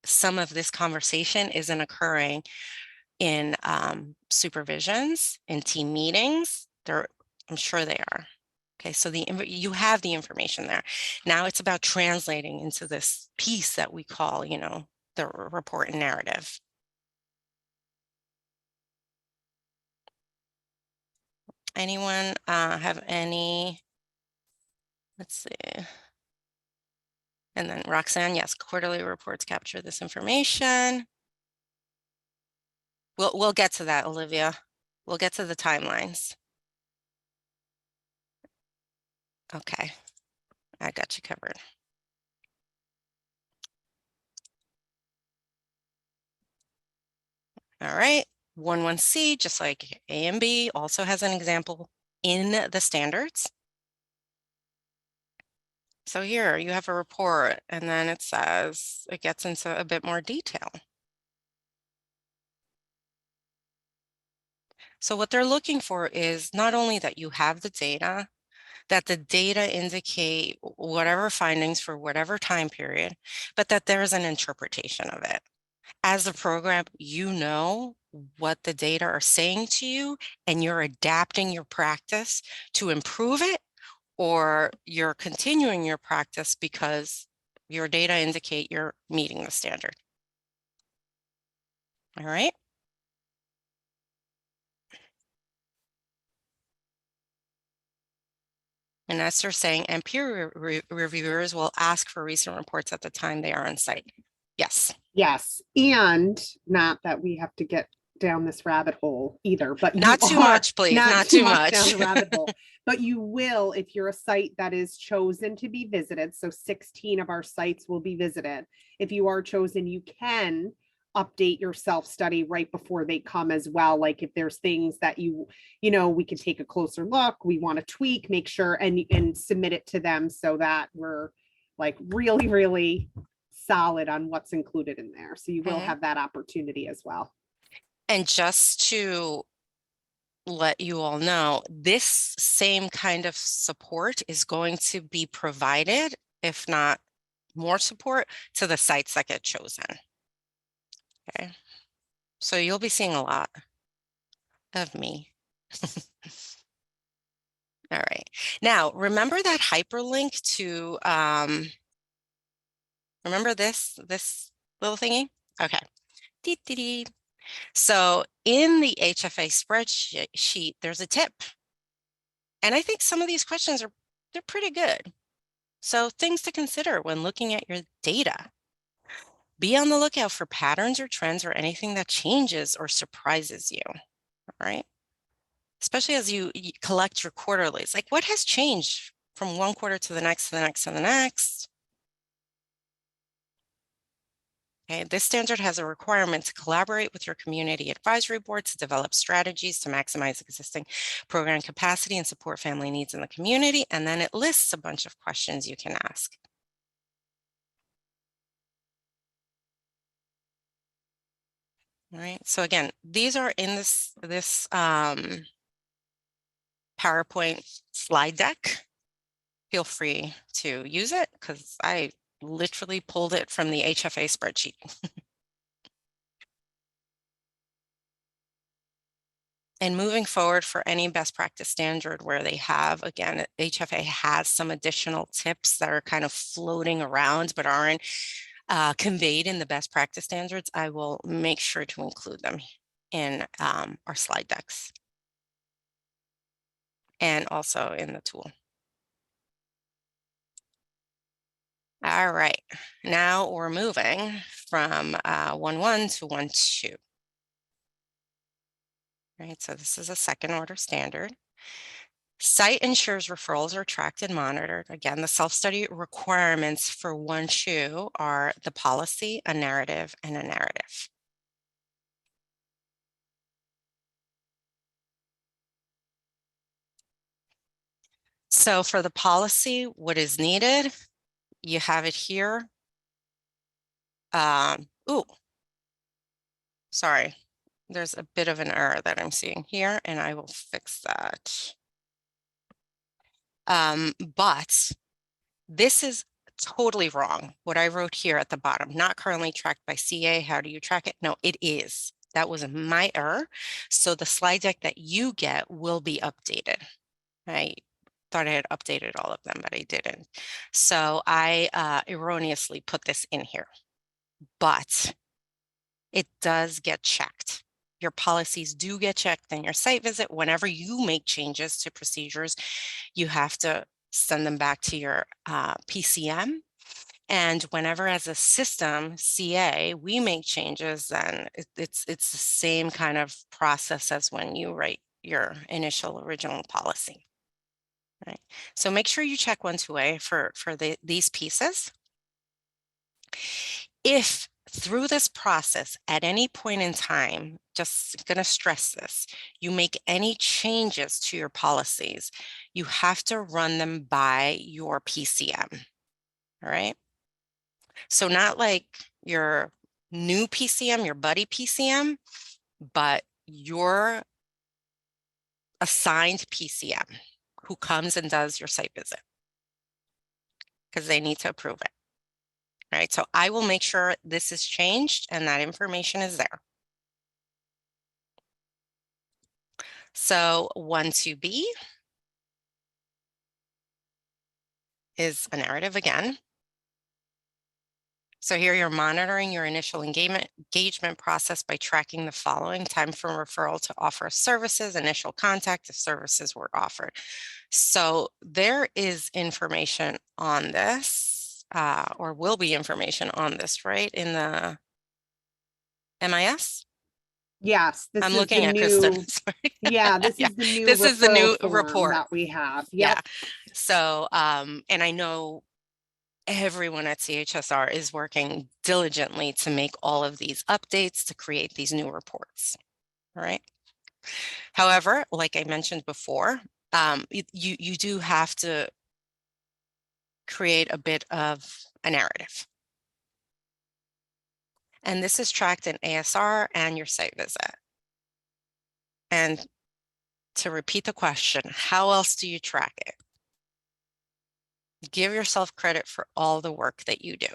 some of this conversation isn't occurring in supervisions, in team meetings. I'm sure they are. Okay, so you have the information there. Now it's about translating into this piece that we call, the report and narrative. Anyone have any? Let's see. And then Roxanne, yes, quarterly reports capture this information. We'll get to that, Olivia. We'll get to the timelines. Okay, I got you covered. All right, 11C, just like A and B, also has an example in the standards. So here you have a report, and then it says, it gets into a bit more detail. So what they're looking for is not only that you have the data, that the data indicate whatever findings for whatever time period, but that there is an interpretation of it. As a program, you know what the data are saying to you, and you're adapting your practice to improve it, or you're continuing your practice because your data indicate you're meeting the standard. All right. And as they're saying, and peer reviewers will ask for recent reports at the time they are on site. Yes. Yes, and not that we have to get down this rabbit hole either, but not too much, please. Not too much down the rabbit hole. But you will, if you're a site that is chosen to be visited. So 16 of our sites will be visited. If you are chosen, you can update your self-study right before they come as well. Like if there's things that you know, we can take a closer look, we want to tweak, make sure and submit it to them so that we're like really, really solid on what's included in there. So you will have that opportunity as well. And just to let you all know, this same kind of support is going to be provided, if not more support, to the sites that get chosen. Okay. So you'll be seeing a lot of me. All right. Now, remember that hyperlink to, remember this little thingy? Okay. Dee, dee, dee. So in the HFA spreadsheet, there's a tip. And I think some of these questions they're pretty good. So things to consider when looking at your data. Be on the lookout for patterns or trends or anything that changes or surprises you. All right. Especially as you collect your quarterlies, like what has changed from one quarter to the next, to the next, to the next. Okay, this standard has a requirement to collaborate with your community advisory board to develop strategies to maximize existing program capacity and support family needs in the community. And then it lists a bunch of questions you can ask. All right, so again, these are in this PowerPoint slide deck. Feel free to use it because I literally pulled it from the HFA spreadsheet. And moving forward for any best practice standard where they have, again, HFA has some additional tips that are kind of floating around but aren't conveyed in the best practice standards, I will make sure to include them in our slide decks and also in the tool. All right, now we're moving from 1.1 to 1.2. Right, so this is a second order standard. Site ensures referrals are tracked and monitored. Again, the self-study requirements for 1.2 are the policy, a narrative, and a narrative. So for the policy, what is needed? You have it here. Sorry. There's a bit of an error that I'm seeing here, and I will fix that. But this is totally wrong. What I wrote here at the bottom, not currently tracked by CA. How do you track it? No, it is. That was my error. So the slide deck that you get will be updated. I thought I had updated all of them, but I didn't. So I erroneously put this in here, but it does get checked. Your policies do get checked in your site visit. Whenever you make changes to procedures, you have to send them back to your PCM. And whenever as a system, CA, we make changes, then it's the same kind of process as when you write your initial original policy. Right. So make sure you check 1.2a for these pieces. If through this process, at any point in time, just going to stress this, you make any changes to your policies, you have to run them by your PCM, all right? So not like your new PCM, your buddy PCM, but your assigned PCM who comes and does your site visit because they need to approve it. All right, so I will make sure this is changed and that information is there. So 1-2B is a narrative again. So here you're monitoring your initial engagement process by tracking the following: time from referral to offer services, initial contact if services were offered. So there is information on this, or will be information on this, right, in the MIS? Yes, this I'm is looking the at Kristen. new, Sorry. yeah, this Yeah, is the new this is the new referral form report that we have. Yeah. Yep. So, and I know everyone at CHSR is working diligently to make all of these updates to create these new reports. All right. However, like I mentioned before, you do have to create a bit of a narrative. And this is tracked in ASR and your site visit. And to repeat the question, how else do you track it? Give yourself credit for all the work that you do.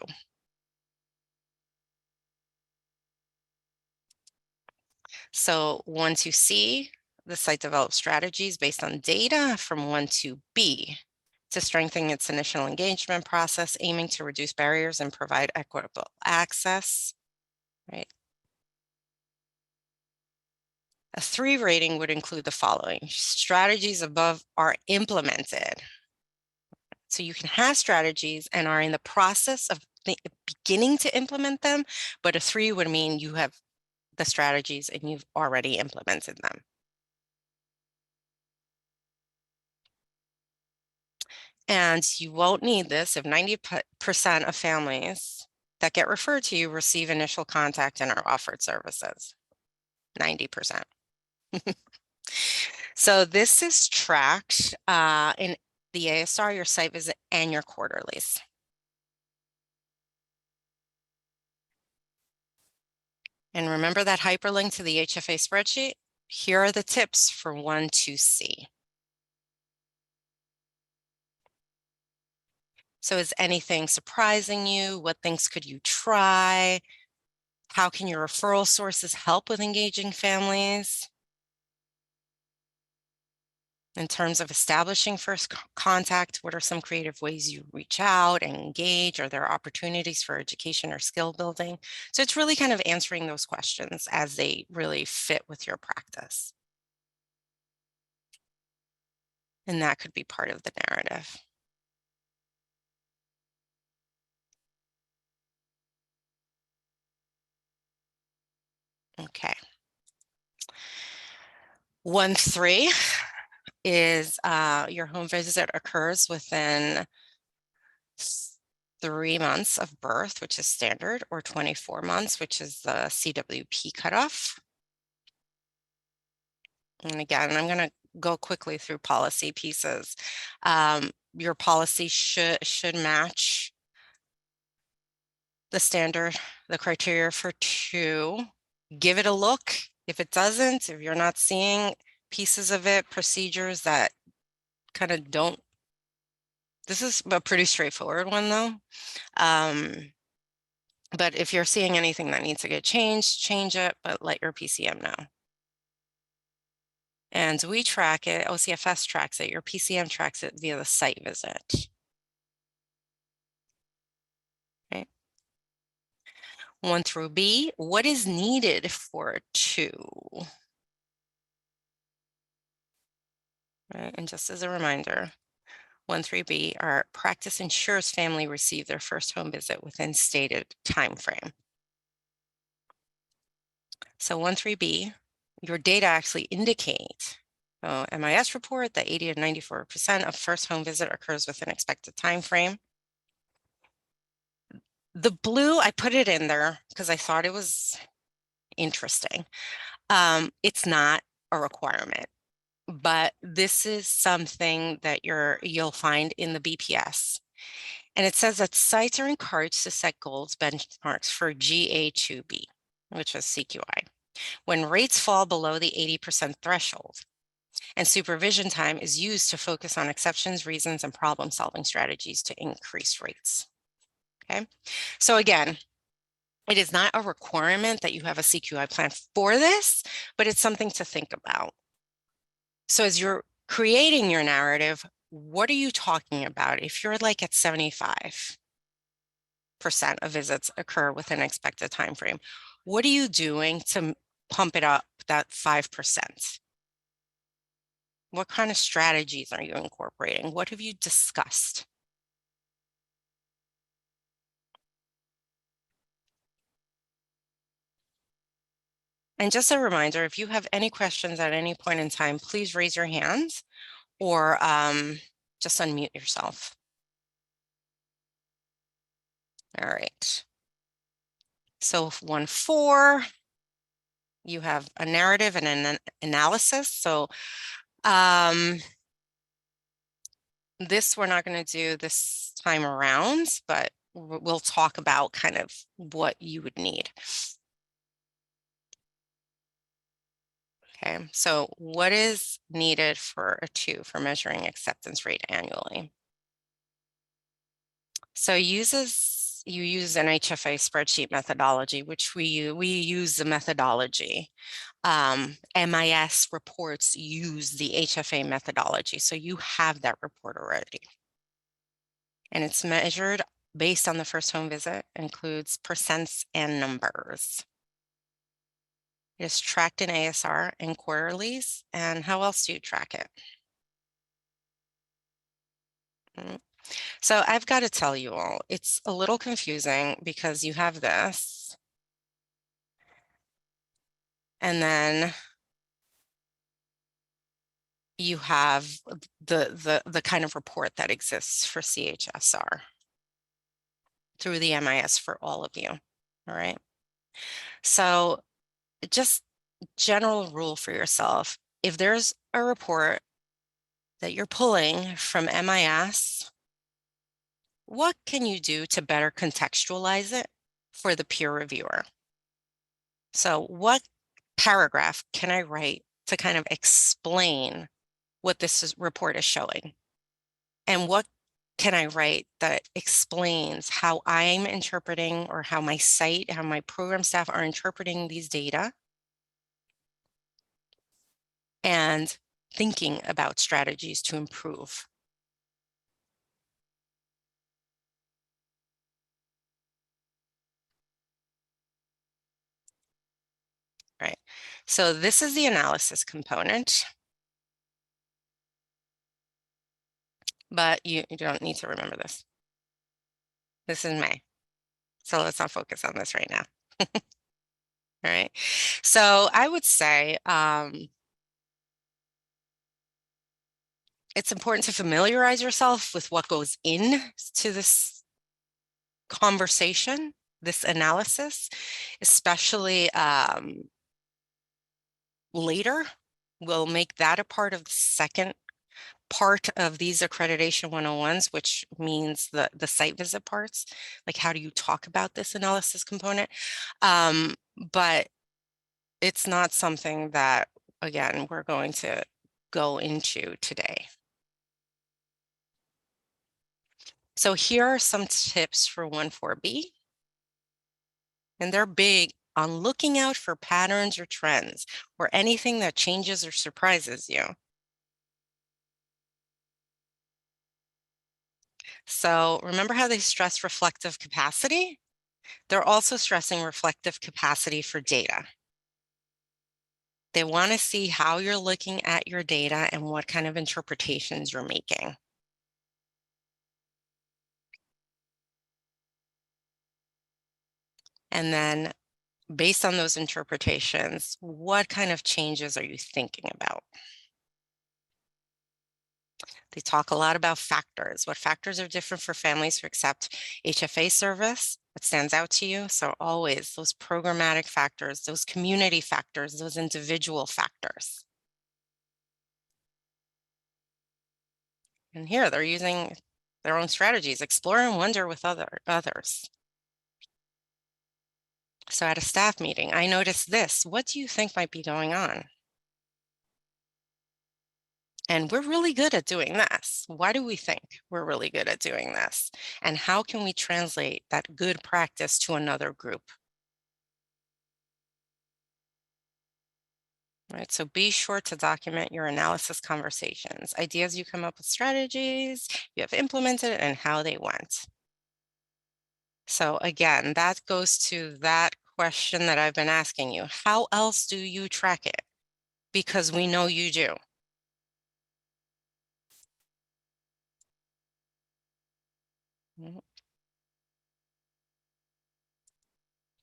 So 1-2C, the site develops strategies based on data from 1-2B to strengthen its initial engagement process, aiming to reduce barriers and provide equitable access, right? A 3 rating would include the following: strategies above are implemented. So you can have strategies and are in the process of beginning to implement them, but a 3 would mean you have the strategies and you've already implemented them. And you won't need this if 90% of families that get referred to you receive initial contact and are offered services. 90%. So this is tracked in the ASR, your site visit, and your quarterlies. And remember that hyperlink to the HFA spreadsheet? Here are the tips for 1-2C. So is anything surprising you? What things could you try? How can your referral sources help with engaging families? In terms of establishing first contact, what are some creative ways you reach out and engage? Are there opportunities for education or skill building? So it's really kind of answering those questions as they really fit with your practice. And that could be part of the narrative. Okay. 1-3 is your home visit occurs within 3 months of birth, which is standard, or 24 months, which is the CWP cutoff. And again, I'm going to go quickly through policy pieces. Your policy should match the standard, the criteria for 2. Give it a look. If it doesn't, if you're not seeing pieces of it, procedures that kind of don't, this is a pretty straightforward one though. But if you're seeing anything that needs to get changed, change it, but let your PCM know. And we track it, OCFS tracks it, your PCM tracks it via the site visit. Okay. 1-B, what is needed for 2? Right, and just as a reminder, 1-3B, our practice ensures family receive their first home visit within stated time frame. So 1-3B, your data actually indicate, MIS report that 80 to 94% of first home visit occurs within expected time frame. The blue, I put it in there because I thought it was interesting. It's not a requirement, but this is something that you'll find in the BPS. And it says that sites are encouraged to set goals, benchmarks for GA2B, which is CQI, when rates fall below the 80% threshold. And supervision time is used to focus on exceptions, reasons, and problem-solving strategies to increase rates. Okay, so again, it is not a requirement that you have a CQI plan for this, but it's something to think about. So as you're creating your narrative, what are you talking about? If you're like at 75% of visits occur within expected time frame, what are you doing to pump it up that 5%? What kind of strategies are you incorporating? What have you discussed? And just a reminder, if you have any questions at any point in time, please raise your hands or just unmute yourself. All right. So 1.4, you have a narrative and an analysis. So this we're not going to do this time around, but we'll talk about kind of what you would need. Okay, so what is needed for a 2 for measuring acceptance rate annually? So you use an HFA spreadsheet methodology, which we use the methodology. MIS reports use the HFA methodology, so you have that report already. And it's measured based on the first home visit, includes percents and numbers. It is tracked in ASR and quarterlies. And how else do you track it? So I've got to tell you all, it's a little confusing because you have this. And then you have the kind of report that exists for CHSR through the MIS for all of you. All right. So just general rule for yourself. If there's a report that you're pulling from MIS, what can you do to better contextualize it for the peer reviewer? So what paragraph can I write to kind of explain what this report is showing? And what can I write that explains how I'm interpreting, or how my site, how my program staff are interpreting these data and thinking about strategies to improve? Right. So this is the analysis component, but you don't need to remember this. This is May. So let's not focus on this right now. All right. So I would say it's important to familiarize yourself with what goes into this conversation, this analysis, especially later. We'll make that a part of the second part of these accreditation 101s, which means the site visit parts, like how do you talk about this analysis component? But it's not something that, again, we're going to go into today. So here are some tips for 1.4B. And they're big on looking out for patterns or trends or anything that changes or surprises you. So remember how they stress reflective capacity? They're also stressing reflective capacity for data. They want to see how you're looking at your data and what kind of interpretations you're making. And then based on those interpretations, what kind of changes are you thinking about? They talk a lot about factors. What factors are different for families who accept HFA service, what stands out to you? So always those programmatic factors, those community factors, those individual factors. And here they're using their own strategies, explore and wonder with others. So at a staff meeting, I noticed this. What do you think might be going on? And we're really good at doing this. Why do we think we're really good at doing this? And how can we translate that good practice to another group? Right, so be sure to document your analysis conversations, ideas you come up with, strategies you have implemented, and how they went. So again, that goes to that question that I've been asking you. How else do you track it? Because we know you do.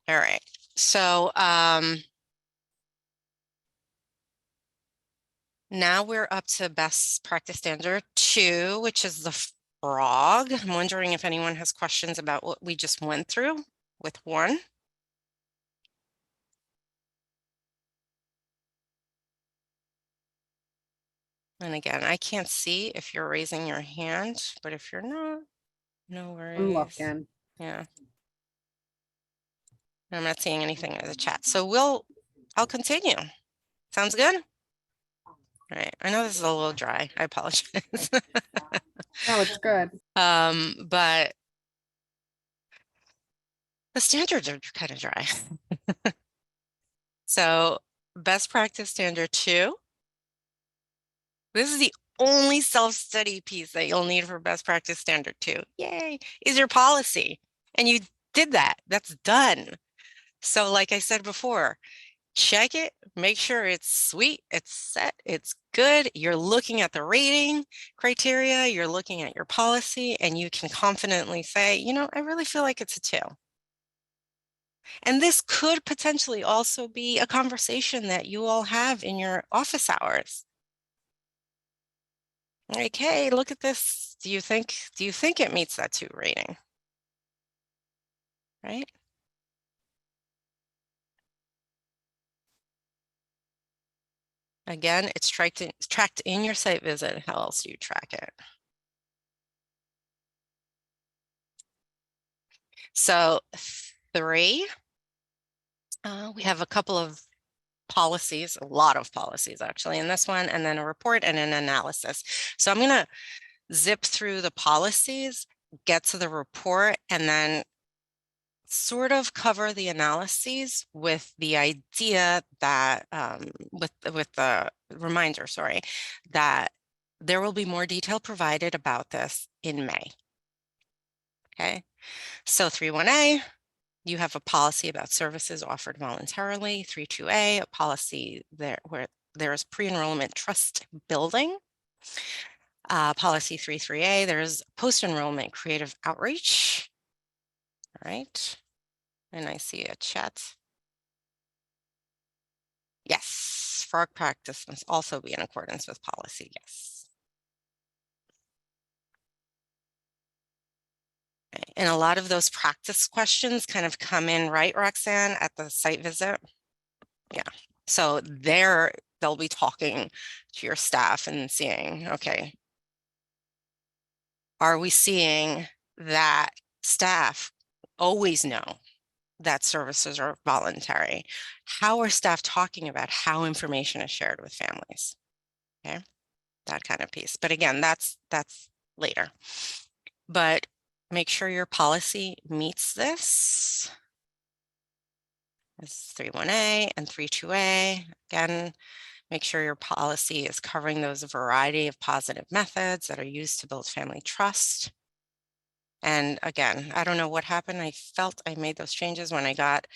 All right, so now we're up to best practice standard 2, which is the frog. I'm wondering if anyone has questions about what we just went through with 1. And again, I can't see if you're raising your hand, but if you're not, no worries. I'm looking. Yeah. I'm not seeing anything in the chat. So I'll continue. Sounds good? All right. I know this is a little dry. I apologize. No, it's good. But the standards are kind of dry. So best practice standard 2. This is the only self-study piece that you'll need for best practice standard 2. Yay, is your policy. And you did that. That's done. So like I said before, check it, make sure it's sweet, it's set, it's good. You're looking at the rating criteria, you're looking at your policy, and you can confidently say, you know, I really feel like it's a 2. And this could potentially also be a conversation that you all have in your office hours. Like, hey, look at this. Do you think it meets that 2 rating? Right? Again, it's tracked in your site visit. How else do you track it? So 3, we have a couple of policies, a lot of policies actually in this one, and then a report and an analysis. So I'm going to zip through the policies, get to the report, and then sort of cover the analyses with the idea that with the reminder, sorry, that there will be more detail provided about this in May. Okay, so 3.1a, you have a policy about services offered voluntarily. 3.2a, a policy there where there is pre-enrollment trust building. Policy 3.3a, there's post-enrollment creative outreach. All right. And I see a chat. Yes, frog practice must also be in accordance with policy. Yes. Okay. And a lot of those practice questions kind of come in, right, Roxanne, at the site visit? Yeah. So they'll be talking to your staff and seeing, okay, are we seeing that staff always know that services are voluntary? How are staff talking about how information is shared with families? Okay, that kind of piece. But again, that's later. But make sure your policy meets this. It's 3.1a and 3.2a. Again, make sure your policy is covering those variety of positive methods that are used to build family trust. And again, I don't know what happened. I felt I made those changes when I got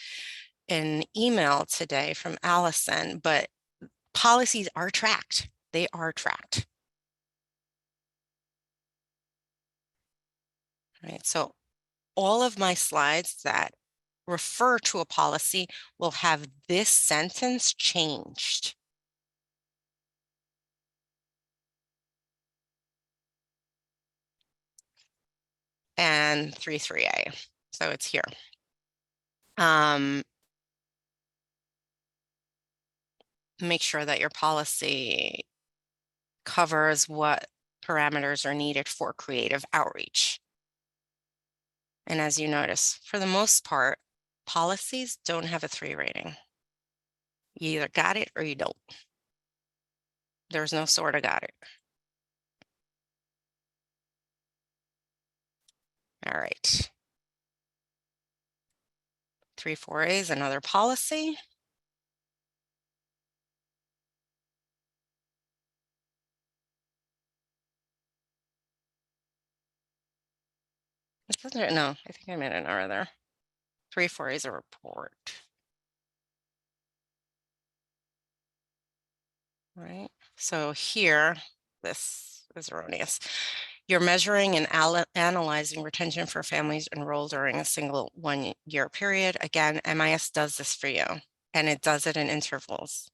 an email today from Allison, but policies are tracked. They are tracked. Right. So all of my slides that refer to a policy will have this sentence changed. And 3.3a. So it's here. Make sure that your policy covers what parameters are needed for creative outreach. And as you notice, for the most part, policies don't have a 3 rating. You either got it or you don't. There's no sort of got it. All right. 3.4a is another policy. No, I think I made an error there. 3.4a is a report. Right. So here, this is erroneous. You're measuring and analyzing retention for families enrolled during a single 1-year period. Again, MIS does this for you, and it does it in intervals.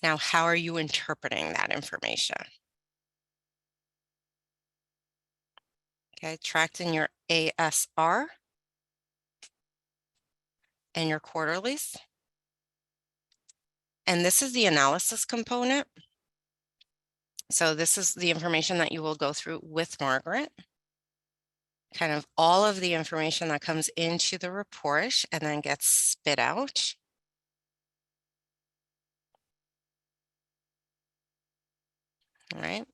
Now, how are you interpreting that information? Okay, tracked in your ASR and your quarterlies. And this is the analysis component. So this is the information that you will go through with Margaret. Kind of all of the information that comes into the report and then gets spit out. All right.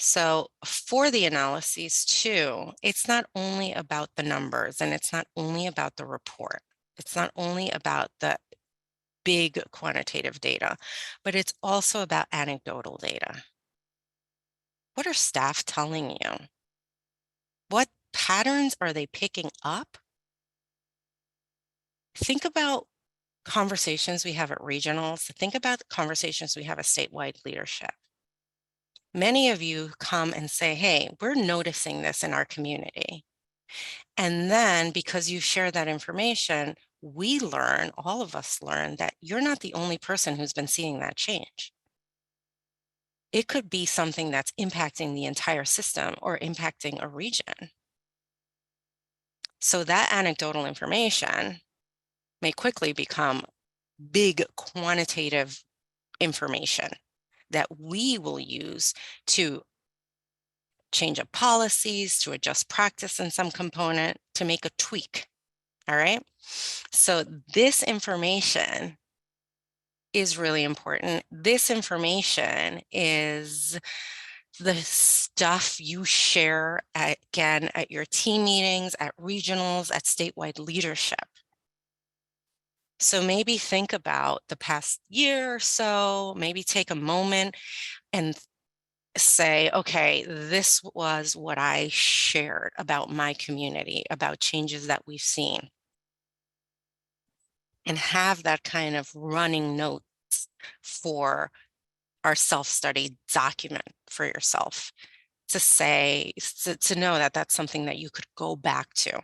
So for the analyses too, it's not only about the numbers and it's not only about the report. It's not only about the big quantitative data, but it's also about anecdotal data. What are staff telling you? What patterns are they picking up? Think about conversations we have at regionals. Think about the conversations we have at statewide leadership. Many of you come and say, hey, we're noticing this in our community. And then because you share that information, we learn, all of us learn that you're not the only person who's been seeing that change. It could be something that's impacting the entire system or impacting a region. So that anecdotal information may quickly become big quantitative information that we will use to change up policies, to adjust practice in some component, to make a tweak. All right. So this information is really important. This information is the stuff you share again at your team meetings, at regionals, at statewide leadership. So maybe think about the past year or so, maybe take a moment and say, okay, this was what I shared about my community, about changes that we've seen. And have that kind of running notes for our self-study document for yourself to say, to know that that's something that you could go back to.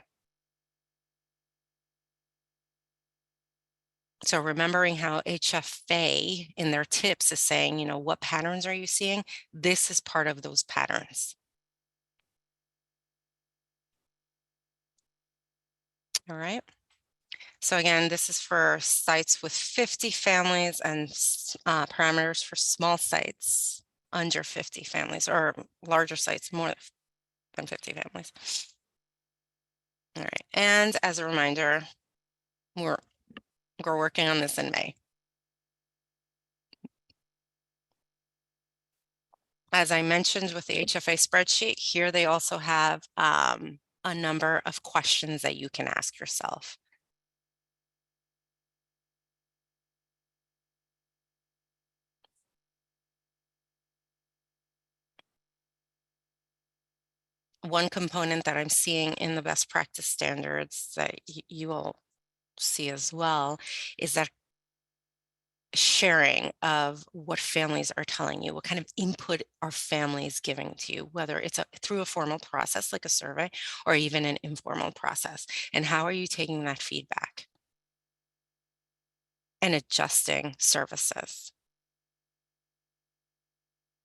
So remembering how HFA in their tips is saying, you know, what patterns are you seeing? This is part of those patterns. All right. So again, this is for sites with 50 families and parameters for small sites under 50 families or larger sites more than 50 families. All right. And as a reminder, we're working on this in May. As I mentioned with the HFA spreadsheet, here they also have a number of questions that you can ask yourself. One component that I'm seeing in the best practice standards that you will see as well is that sharing of what families are telling you, what kind of input are families giving to you, whether it's through a formal process like a survey or even an informal process, and how are you taking that feedback and adjusting services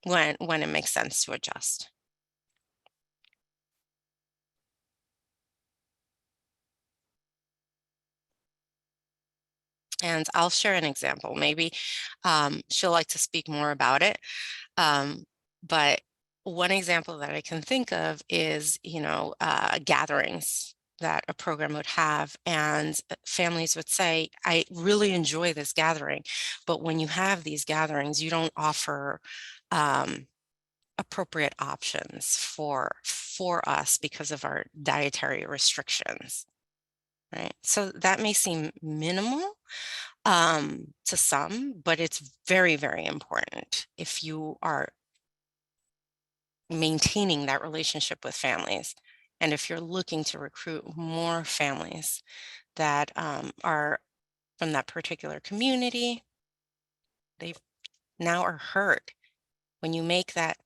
when it makes sense to adjust. And I'll share an example. Maybe she'll like to speak more about it. But one example that I can think of is, gatherings that a program would have, and families would say, I really enjoy this gathering, but when you have these gatherings, you don't offer appropriate options for us because of our dietary restrictions, right? So that may seem minimal to some, but it's very, very important if you are maintaining that relationship with families. And if you're looking to recruit more families that are from that particular community, they now are heard. When you make that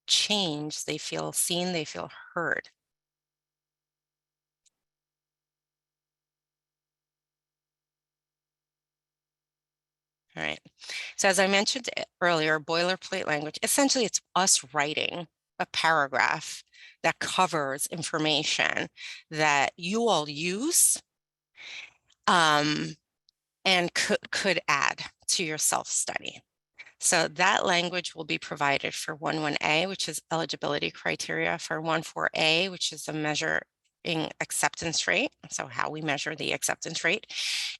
change, they feel seen, they feel heard. All right. So as I mentioned earlier, boilerplate language, essentially it's us writing a paragraph that covers information that you all use and could add to your self-study. So that language will be provided for 11A, which is eligibility criteria, for 14A, which is the measuring acceptance rate, so how we measure the acceptance rate,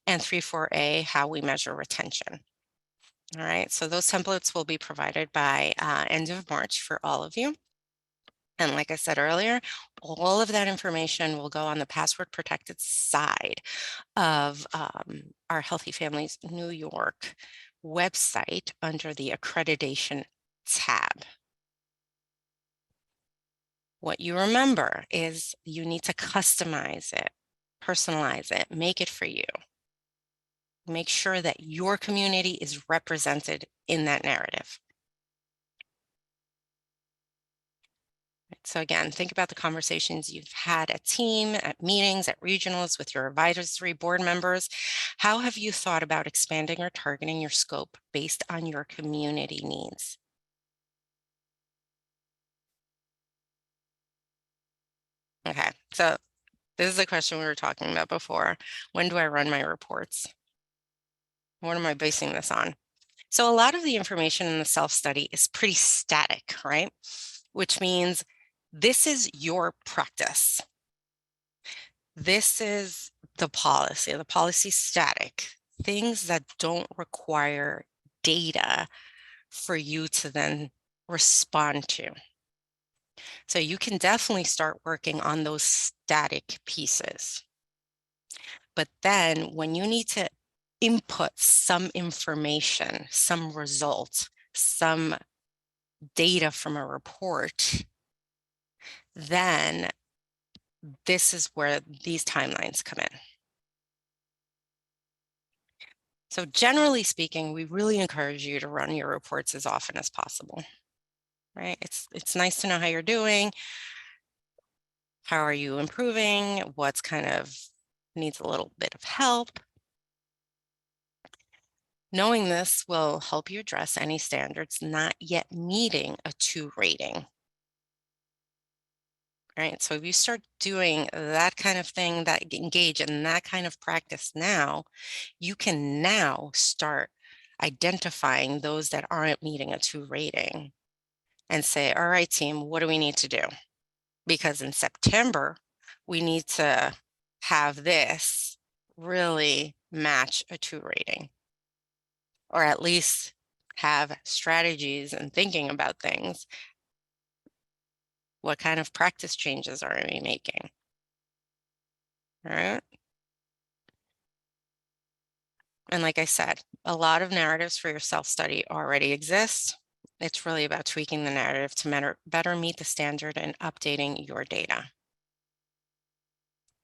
and 34A, how we measure retention. All right, so those templates will be provided by end of March for all of you. And like I said earlier, all of that information will go on the password protected side of our Healthy Families New York website under the Accreditation tab. What you remember is you need to customize it, personalize it, make it for you. Make sure that your community is represented in that narrative. So again, think about the conversations you've had at team, at meetings, at regionals, with your advisory board members. How have you thought about expanding or targeting your scope based on your community needs? Okay, so this is the question we were talking about before. When do I run my reports? What am I basing this on? So a lot of the information in the self-study is pretty static, right? Which means this is your practice. This is the policy static, things that don't require data for you to then respond to. So you can definitely start working on those static pieces. But then when you need to input some information, some results, some data from a report, then this is where these timelines come in. So generally speaking, we really encourage you to run your reports as often as possible, right? It's nice to know how you're doing. How are you improving? What's kind of needs a little bit of help? Knowing this will help you address any standards not yet meeting a 2 rating. Right, so if you start doing that kind of thing, that engage in that kind of practice now, you can now start identifying those that aren't meeting a 2 rating and say, all right, team, what do we need to do? Because in September, we need to have this really match a 2 rating, or at least have strategies and thinking about things. What kind of practice changes are we making? All right. And like I said, a lot of narratives for your self-study already exist. It's really about tweaking the narrative to better meet the standard and updating your data.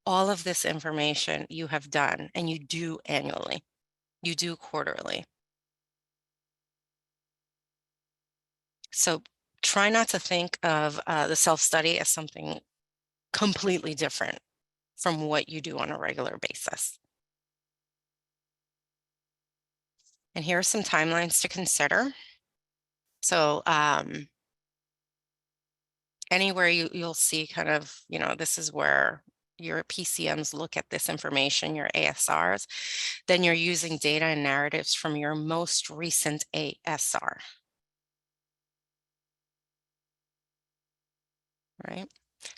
All of this information you have done, and you do annually, you do quarterly. So try not to think of the self-study as something completely different from what you do on a regular basis. And here are some timelines to consider. So anywhere you'll see kind of, this is where your PCMs look at this information, your ASRs, then you're using data and narratives from your most recent ASR. Right?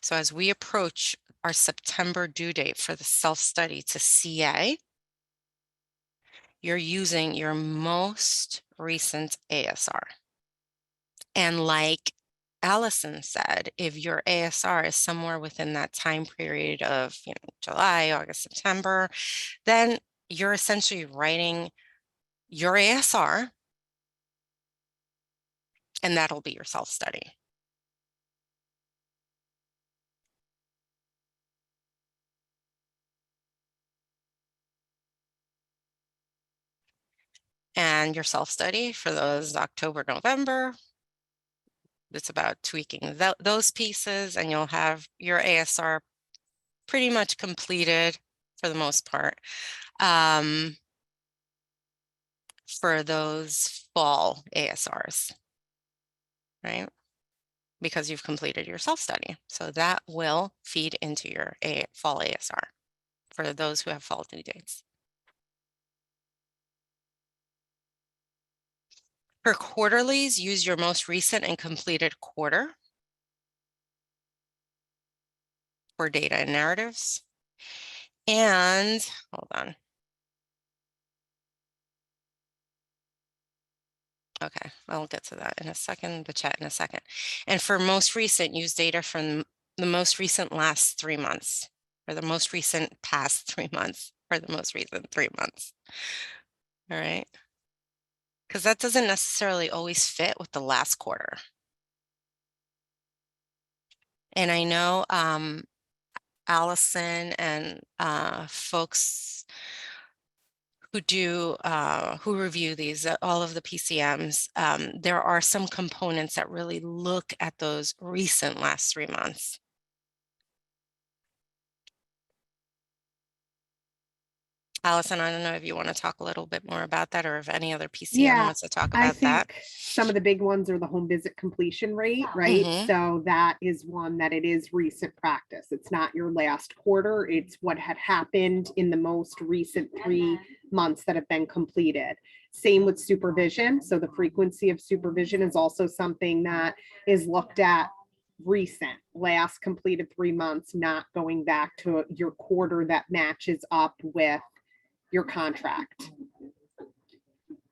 So as we approach our September due date for the self-study to CA, you're using your most recent ASR. And like Allison said, if your ASR is somewhere within that time period of July, August, September, then you're essentially writing your ASR, and that'll be your self-study. And your self-study for those October, November, it's about tweaking those pieces, and you'll have your ASR pretty much completed for the most part for those fall ASRs, right? Because you've completed your self-study. So that will feed into your fall ASR for those who have fall due dates. For quarterlies, use your most recent and completed quarter for data and narratives. And hold on. Okay, I'll get to that in a second, the chat in a second. And for most recent, use data from the most recent last 3 months, or the most recent past 3 months, or the most recent 3 months. All right. Because that doesn't necessarily always fit with the last quarter. And I know Allison and folks who review these, all of the PCMs, there are some components that really look at those recent last 3 months. Allison, I don't know if you want to talk a little bit more about that, or if any other PCM wants to talk I about that. think some of the big ones are the home visit completion rate, right? Mhm. So that is one that it is recent practice. It's not your last quarter. It's what had happened in the most recent 3 months that have been completed. Same with supervision. So the frequency of supervision is also something that is looked at recent, last completed 3 months, not going back to your quarter that matches up with your contract.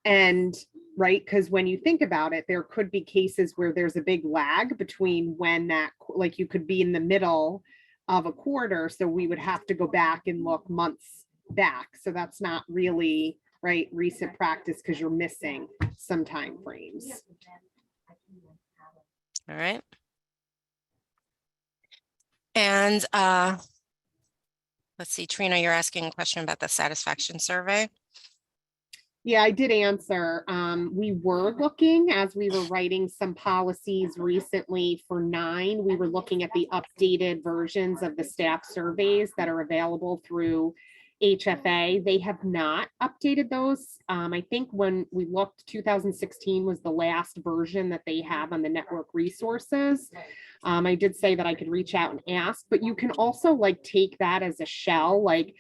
And right, because when you think about it, there could be cases where there's a big lag between when that, like you could be in the middle of a quarter, so we would have to go back and look months back. So that's not really right recent practice, because you're missing some time frames. All right. And let's see, Trina, you're asking a question about the satisfaction survey. Yeah, I did answer. We were looking, as we were writing some policies recently for 9, we were looking at the updated versions of the staff surveys that are available through HFA. They have not updated those. I think when we looked, 2016 was the last version that they have on the network resources. I did say that I could reach out and ask, but you can also like take that as a shell, like,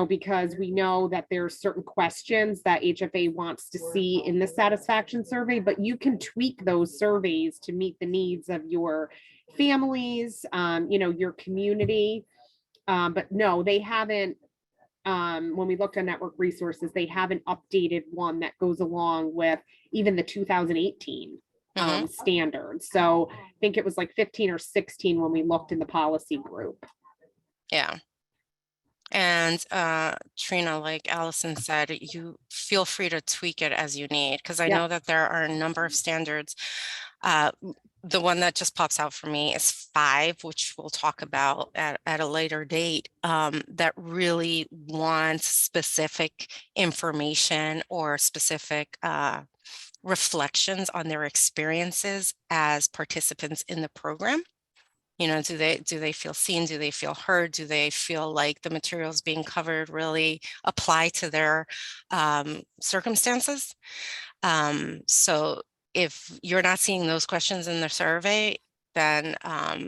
because we know that there's certain questions that HFA wants to see in the satisfaction survey, but you can tweak those surveys to meet the needs of your families, your community. But no, they haven't, when we looked at network resources, they haven't updated one that goes along with even the 2018 standards. So I think it was like 15 or 16 when we looked in the policy group. Yeah. And Trina, like Allison said, you feel free to tweak it as you need, because I know that there are a number of standards. The one that just pops out for me is 5, which we'll talk about at a later date, that really wants specific information or specific reflections on their experiences as participants in the program. Do they feel seen? Do they feel heard? Do they feel like the materials being covered really apply to their circumstances? So if you're not seeing those questions in the survey, then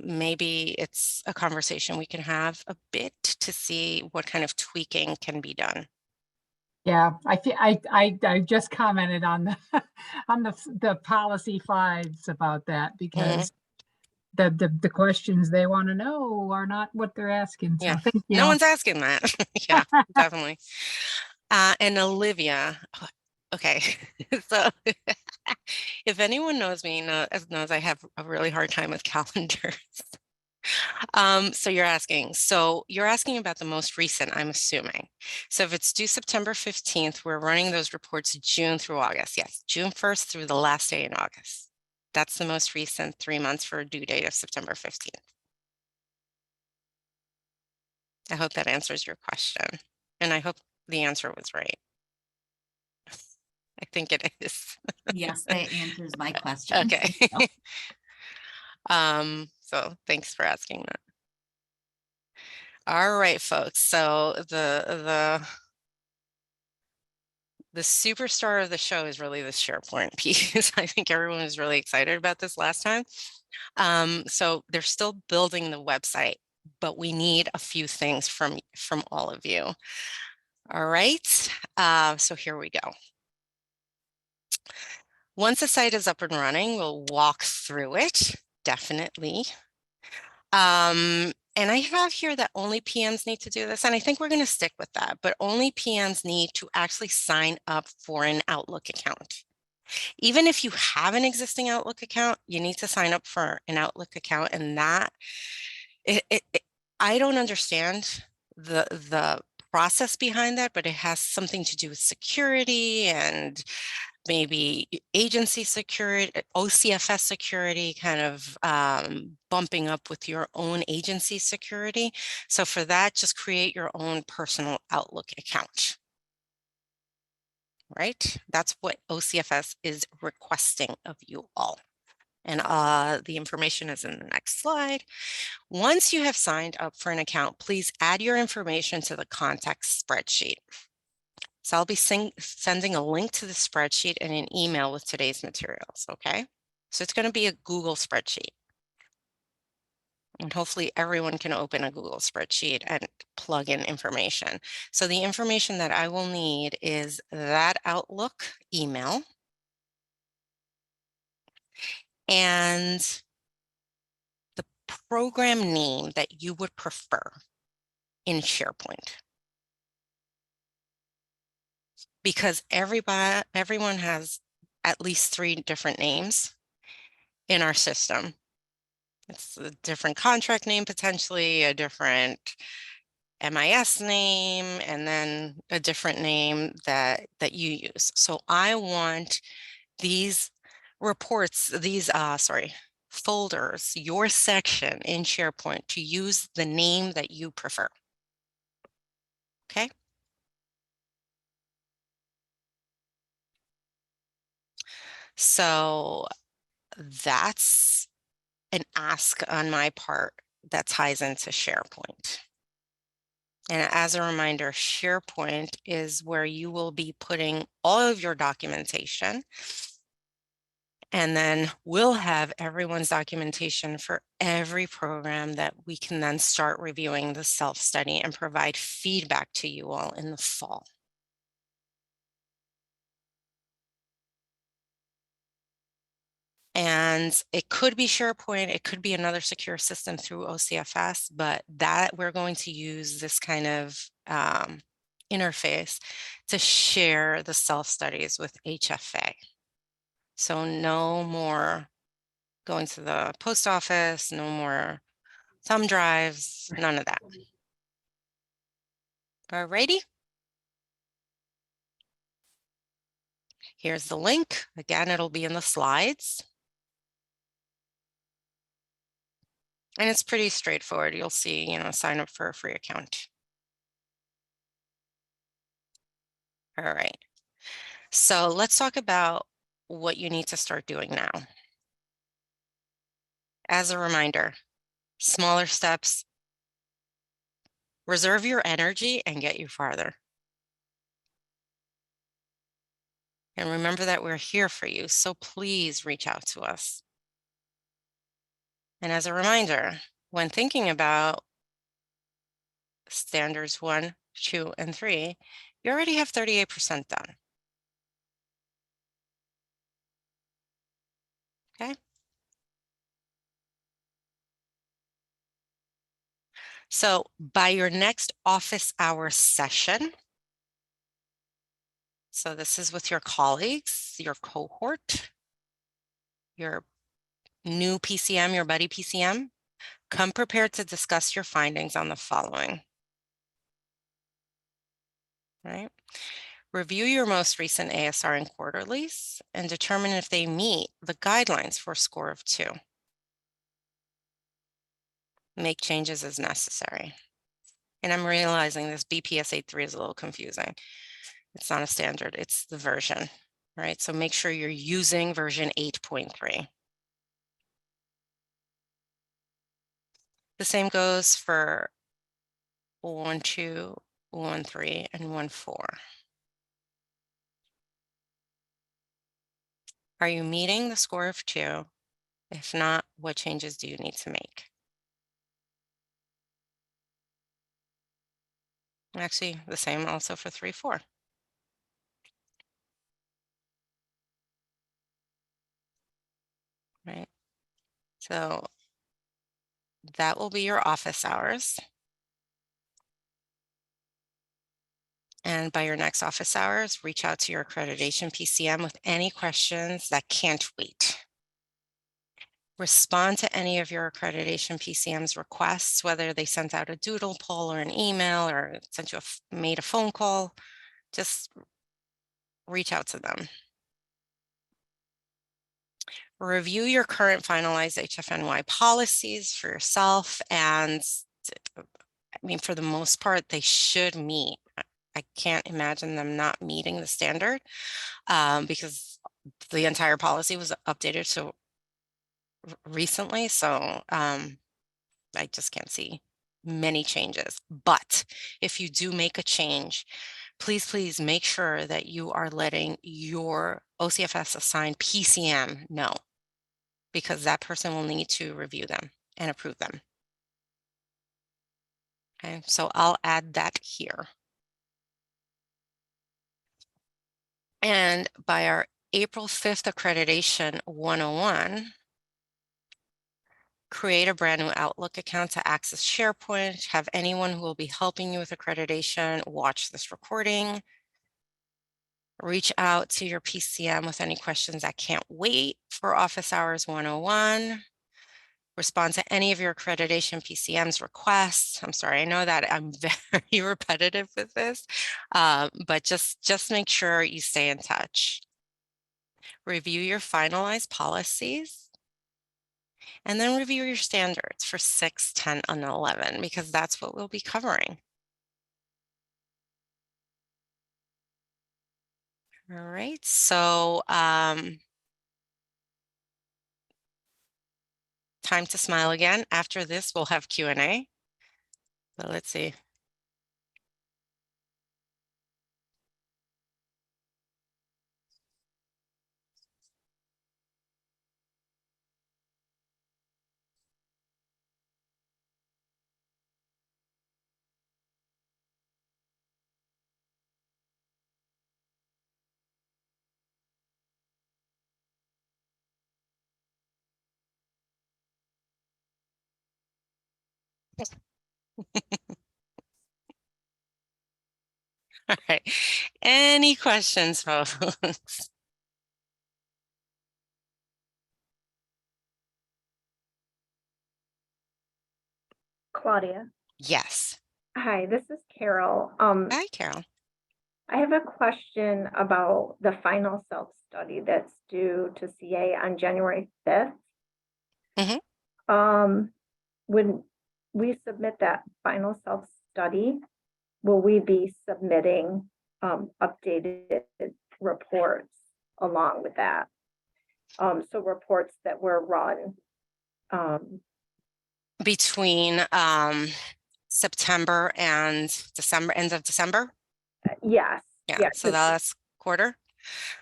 maybe it's a conversation we can have a bit to see what kind of tweaking can be done. Yeah, I just commented on the on the policy fives about that because the questions they want to know are not what they're asking. So Yeah. thank you. No one's asking that. Yeah, definitely. And Olivia, okay, so if anyone knows me, knows I have a really hard time with calendars. So you're asking about the most recent, I'm assuming. So if it's due September 15th, we're running those reports June through August. Yes, June 1st through the last day in August. That's the most recent 3 months for a due date of September 15th. I hope that answers your question. And I hope the answer was right. I think it is. Yes, that answers my question. Okay. So thanks for asking that. All right, folks. So the superstar of the show is really the SharePoint piece. I think everyone was really excited about this last time. So they're still building the website, but we need a few things from all of you. All right, so here we go. Once the site is up and running, we'll walk through it, definitely. And I have here that only PMs need to do this, and I think we're going to stick with that, but only PMs need to actually sign up for an Outlook account. Even if you have an existing Outlook account, you need to sign up for an Outlook account, and that, I don't understand the process behind that, but it has something to do with security and maybe agency security, OCFS security, kind of bumping up with your own agency security. So for that, just create your own personal Outlook account. Right? That's what OCFS is requesting of you all. And the information is in the next slide. Once you have signed up for an account, please add your information to the contact spreadsheet. So I'll be sending a link to the spreadsheet in an email with today's materials, okay? So it's going to be a Google spreadsheet. And hopefully everyone can open a Google spreadsheet and plug in information. So the information that I will need is that Outlook email and the program name that you would prefer in SharePoint. Because everyone has at least 3 different names in our system. It's a different contract name, potentially a different MIS name, and then a different name that you use. So I want these reports, these folders, your section in SharePoint to use the name that you prefer. Okay. So that's an ask on my part that ties into SharePoint. And as a reminder, SharePoint is where you will be putting all of your documentation. And then we'll have everyone's documentation for every program that we can then start reviewing the self-study and provide feedback to you all in the fall. And it could be SharePoint, it could be another secure system through OCFS, but that we're going to use this kind of interface to share the self-studies with HFA. So no more going to the post office, no more thumb drives, none of that. All righty. Here's the link. Again, it'll be in the slides. And it's pretty straightforward. You'll see, sign up for a free account. All right. So let's talk about what you need to start doing now. As a reminder, smaller steps, reserve your energy and get you farther. And remember that we're here for you. So please reach out to us. And as a reminder, when thinking about standards 1, 2, and 3, you already have 38% done. Okay. So by your next office hour session, so this is with your colleagues, your cohort, your new PCM, your buddy PCM, come prepared to discuss your findings on the following. Right? Review your most recent ASR and quarterlies and determine if they meet the guidelines for a score of 2. Make changes as necessary. And I'm realizing this BPS 8.3 is a little confusing. It's not a standard, it's the version, right? So make sure you're using version 8.3. The same goes for 1.2, 1.3, and 1.4. Are you meeting the score of 2? If not, what changes do you need to make? Actually, the same also for 3.4. Right? So that will be your office hours. And by your next office hours, reach out to your accreditation PCM with any questions that can't wait. Respond to any of your accreditation PCM's requests, whether they sent out a doodle poll or an email or sent you made a phone call. Just reach out to them. Review your current finalized HFNY policies for yourself. And I mean, for the most part, they should meet. I can't imagine them not meeting the standard because the entire policy was updated so recently. So I just can't see many changes. But if you do make a change, please make sure that you are letting your OCFS assigned PCM know, because that person will need to review them and approve them. Okay, so I'll add that here. And by our April 5th accreditation 101, create a brand new Outlook account to access SharePoint, have anyone who will be helping you with accreditation watch this recording, reach out to your PCM with any questions that can't wait for Office Hours 101, respond to any of your accreditation PCM's requests. I'm sorry, I know that I'm very repetitive with this, but just make sure you stay in touch. Review your finalized policies, and then review your standards for 6, 10, and 11, because that's what we'll be covering. All right, so time to smile again. After this, we'll have Q&A. But let's see. All right. Any questions, folks? Claudia. Yes. Hi, this is Carol. Hi, Carol. I have a question about the final self-study that's due to CA on January 5th. When we submit that final self-study, will we be submitting updated reports along with that? So reports that were run Between September and December, end of December? yes. Yeah, so that's quarter.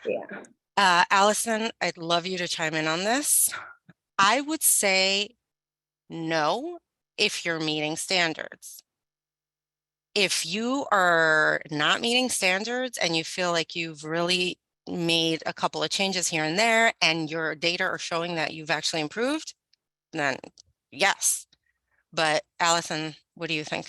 Yeah. Allison, I'd love you to chime in on this. I would say know if you're meeting standards. If you are not meeting standards and you feel like you've really made a couple of changes here and there and your data are showing that you've actually improved, then yes. But Allison, what do you think?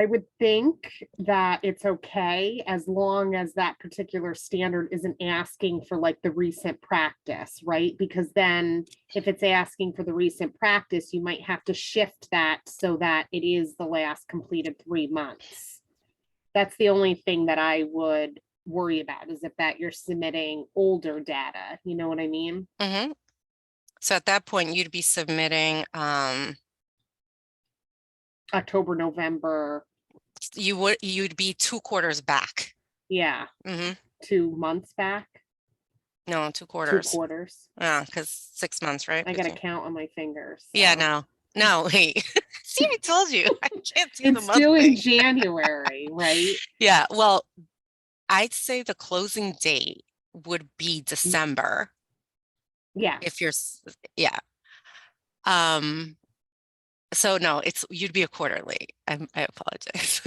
I would think that it's okay as long as that particular standard isn't asking for like the recent practice, right? Because then if it's asking for the recent practice, you might have to shift that so that it is the last completed 3 months. That's the only thing that I would worry about, is if that you're submitting older data, you know what I mean? Mm-hmm. So at that point, you'd be submitting, October, November, you'd be 2 quarters back. yeah, Mm-hmm. 2 months back, No, 2 2 quarters. quarters. Yeah, because 6 months, right? I gotta Between- count on my fingers. Yeah, so. no, wait. See, I told you, I can't do the It's month due in thing. January, right? Yeah, well, I'd say the closing date would be December Yeah, if you're, yeah. So no, you'd be a quarter late. I apologize.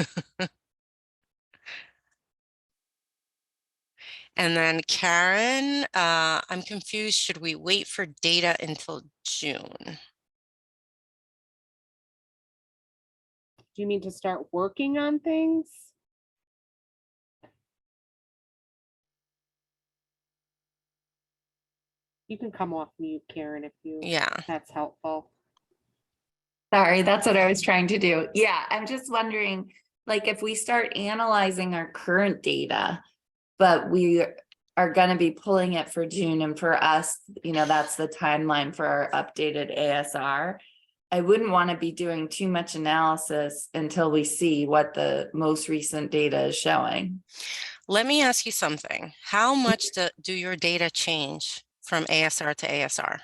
And then Karen, I'm confused. Should we wait for data until June? do you mean to start working on things? You can come off mute, Karen, if Yeah. that's helpful. Sorry, that's what I was trying to do. Yeah, I'm just wondering, like, if we start analyzing our current data, but we are gonna be pulling it for June, and for us, that's the timeline for our updated ASR. I wouldn't want to be doing too much analysis until we see what the most recent data is showing. Let me ask you something. How much do your data change from ASR to ASR?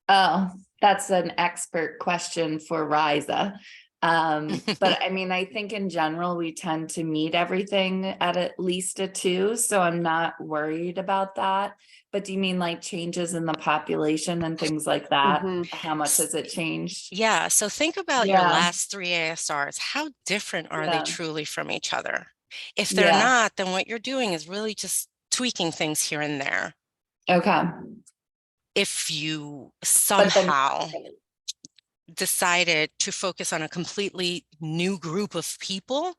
Oh, that's an expert question for Riza. But I mean, I think in general, we tend to meet everything at least a 2, so I'm not worried about that. But do you mean like changes in the population and things like that? Mhm. How much has it changed? Yeah, so think about your Yeah. last 3 ASRs. How different are they Yeah. truly from each other? If they're Yeah. not, then what you're doing is really just tweaking things here and there. Okay. If you But then- somehow decided to focus on a completely new group of people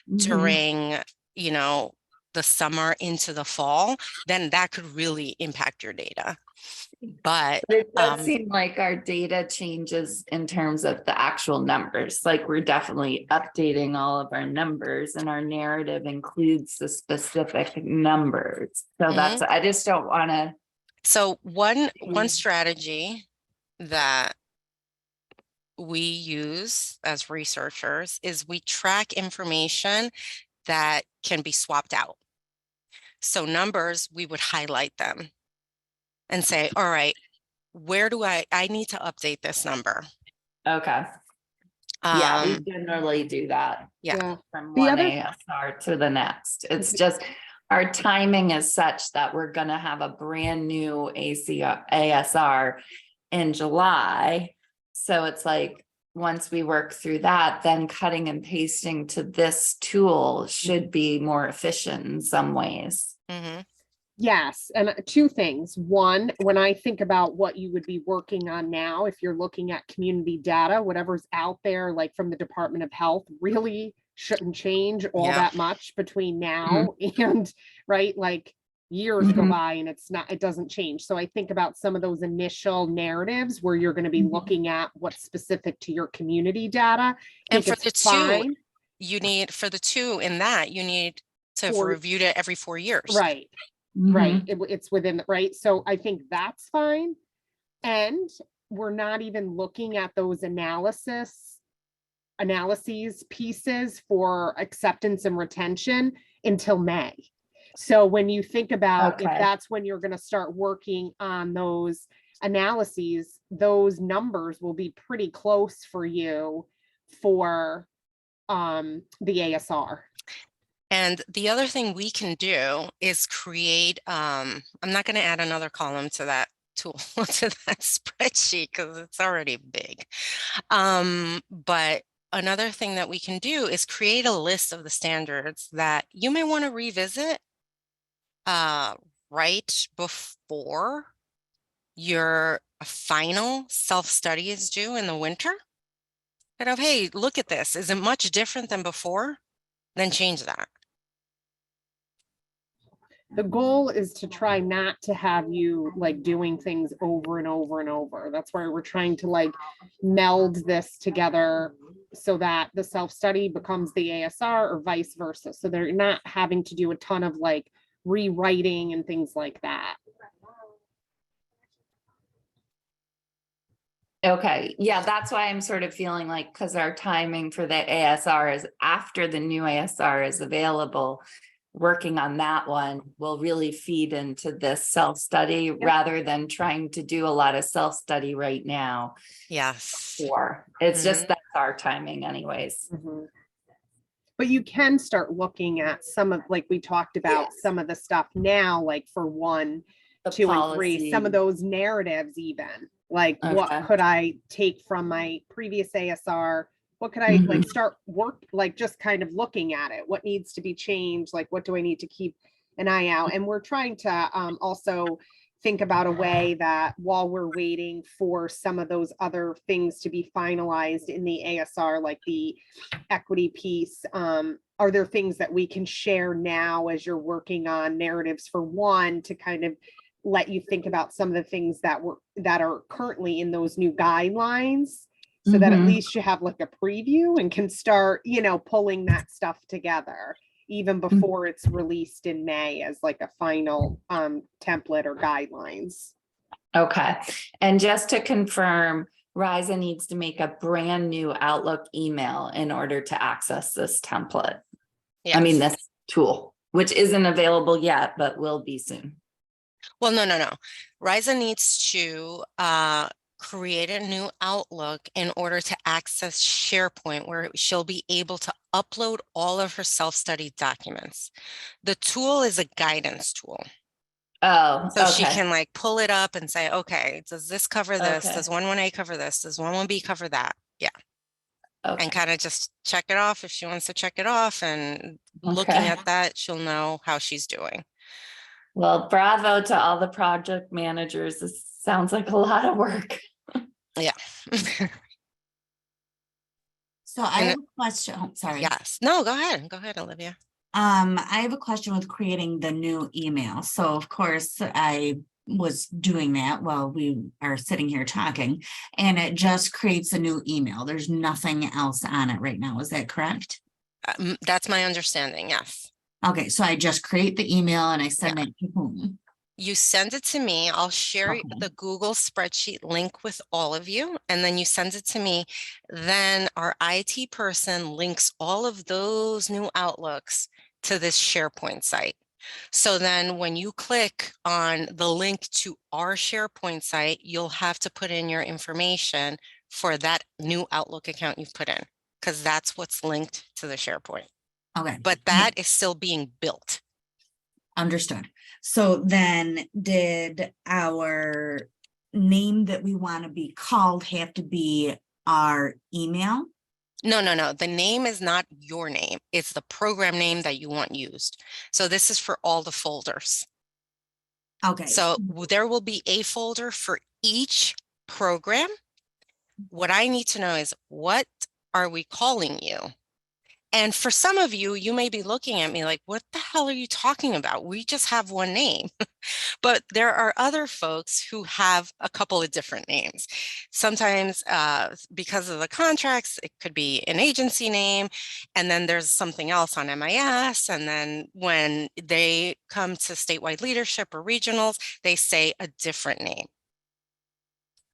Mhm. during, the summer into the fall, then that could really impact your data. But It does seem like our data changes in terms of the actual numbers. Like, we're definitely updating all of our numbers, and our narrative includes the specific numbers. So that's, I just don't want to. So one strategy that we use as researchers is we track information that can be swapped out. So numbers, we would highlight them and say, all right, where do I need to update this number? Okay. Yeah, we generally do that. Yeah. From The one other- ASR to the next. It's just our timing is such that we're gonna have a brand new ASR in July. So it's like, once we work through that, then cutting and pasting to this tool should be more efficient in some ways. Mhm. Yes, and 2 things. One, when I think about what you would be working on now, if you're looking at community data, whatever's out there, like from the Department of Health, really shouldn't change all Yeah. that much between now and, right, like years go by and it doesn't change. So I think about some of those initial narratives where you're going to be looking at what's specific to your community data. And for it's the 2, fine. you need to have 4 reviewed it every 4 years. Right. Right. It's within, right? So I think that's fine. And we're not even looking at those analyses pieces for acceptance and retention until May. So when you think about if Okay. that's when you're going to start working on those analyses, those numbers will be pretty close for you for the ASR. And the other thing we can do is create, I'm not going to add another column to that tool to that spreadsheet because it's already big. But another thing that we can do is create a list of the standards that you may want to revisit right before your final self-study is due in the winter. Kind of, hey, look at this. Is it much different than before? Then change that. The goal is to try not to have you like doing things over and over and over. That's why we're trying to like meld this together so that the self-study becomes the ASR or vice versa. So they're not having to do a ton of like rewriting and things like that. Okay, yeah, that's why I'm sort of feeling like, because our timing for the ASR is after the new ASR is available, working on that one will really feed into this self-study rather than trying to do a lot of self-study right now. Yes. It's just that's our timing anyways. But you can start looking at some of, like we talked about, some of the stuff now, like for 1, 2, and 3, some of those narratives even. Like, what could I take from my previous ASR? What could I like start work, like just kind of looking at it? What needs to be changed? Like, what do I need to keep an eye out? And we're trying to also think about a way that while we're waiting for some of those other things to be finalized in the ASR, like the equity piece, are there things that we can share now as you're working on narratives for 1 to kind of let you think about some of the things that are currently in those new guidelines, so that at least you have like a preview and can start, you know, pulling that stuff together even before it's released in May as like a final template or guidelines. Okay, and just to confirm, Ryza needs to make a brand new Outlook email in order to access this template. Yes. I mean, this tool, which isn't available yet, but will be soon. Well, no. Ryza needs to create a new Outlook in order to access SharePoint, where she'll be able to upload all of her self-study documents. The tool is a guidance tool. Oh, so she can like pull it up and say, okay, does this cover this? Okay. Does 11A cover this? Does 11B cover that? Yeah. Okay. And kind of just check it off if she wants to check it off, and looking at that, she'll know how she's doing. Well, bravo to all the project managers. This sounds like a lot of work. Yeah. So I have a question. Oh, sorry. Yes. No, go ahead. Go ahead, Olivia. I have a question with creating the new email. So of course I was doing that while we are sitting here talking, and it just creates a new email. There's nothing else on it right now. Is that correct? That's my understanding. Yes. Okay. So I just create the email and I send it to whom? You send it to me. I'll share the Google spreadsheet link with all of you, and then you send it to me. Then our IT person links all of those new Outlooks to this SharePoint site. So then when you click on the link to our SharePoint site, you'll have to put in your information for that new Outlook account you've put in, because that's what's linked to the SharePoint. Okay. But that is still being built. Understood. So then did our name that we want to be called have to be our email? No. The name is not your name. It's the program name that you want used. So this is for all the folders. Okay. So there will be a folder for each program. What I need to know is, what are we calling you? And for some of you, you may be looking at me like, what the hell are you talking about? We just have one name. But there are other folks who have a couple of different names. Sometimes because of the contracts, it could be an agency name, and then there's something else on MIS. And then when they come to statewide leadership or regionals, they say a different name.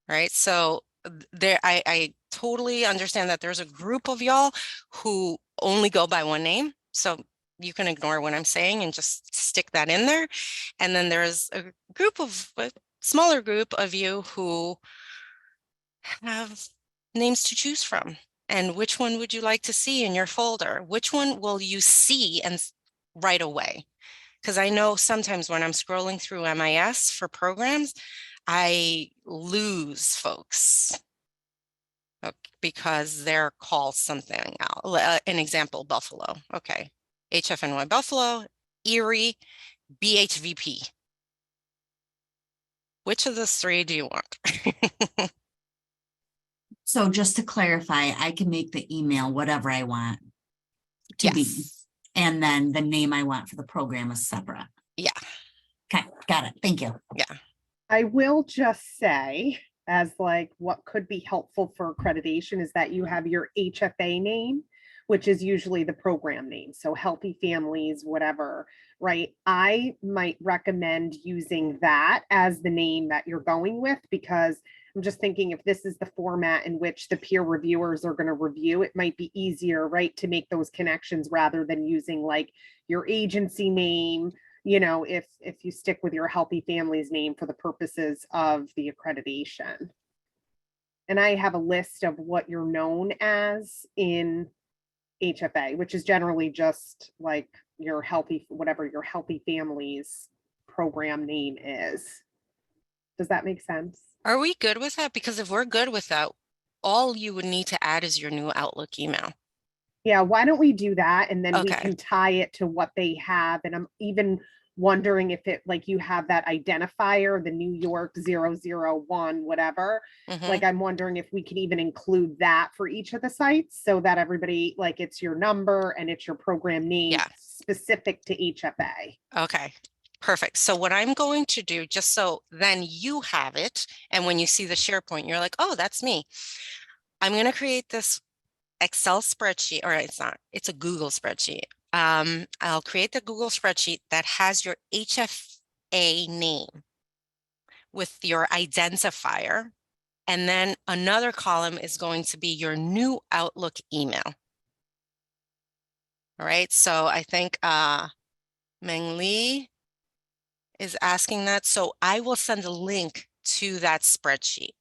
Right. So there, I totally understand that there's a group of y'all who only go by one name. So you can ignore what I'm saying and just stick that in there. And then there's a smaller group of you who have names to choose from. And which one would you like to see in your folder? Which one will you see and right away? Because I know sometimes when I'm scrolling through MIS for programs, I lose folks because they're called something else. An example, Buffalo. Okay. HFNY Buffalo, Erie, BHVP. Which of the three do you want? So just to clarify, I can make the email whatever I want to be. Yes. And then the name I want for the program is separate. Yeah. Okay, got it. Thank you. Yeah. I will just say, as like what could be helpful for accreditation is that you have your HFA name, which is usually the program name. So Healthy Families, whatever, right? I might recommend using that as the name that you're going with, because I'm just thinking if this is the format in which the peer reviewers are going to review, it might be easier, right, to make those connections rather than using like your agency name, you know, if you stick with your Healthy Families name for the purposes of the accreditation. And I have a list of what you're known as in HFA, which is generally just like your healthy, whatever your Healthy Families program name is. Does that make sense? Are we good with that? Because if we're good with that, all you would need to add is your new Outlook email. Yeah, why don't we do that? And then we Okay. can tie it to what they have. And I'm even wondering if it, like you have that identifier, the New York 001, whatever. Mhm. Like, I'm wondering if we can even include that for each of the sites so that everybody, like, it's your number and it's your program name Yeah. specific to HFA. Okay. Perfect. So what I'm going to do, just so then you have it, and when you see the SharePoint, you're like, oh, that's me. I'm going to create this Excel spreadsheet, or it's not, it's a Google spreadsheet. I'll create the Google spreadsheet that has your HFA name with your identifier. And then another column is going to be your new Outlook email. All right. So I think Meng Li is asking that. So I will send a link to that spreadsheet.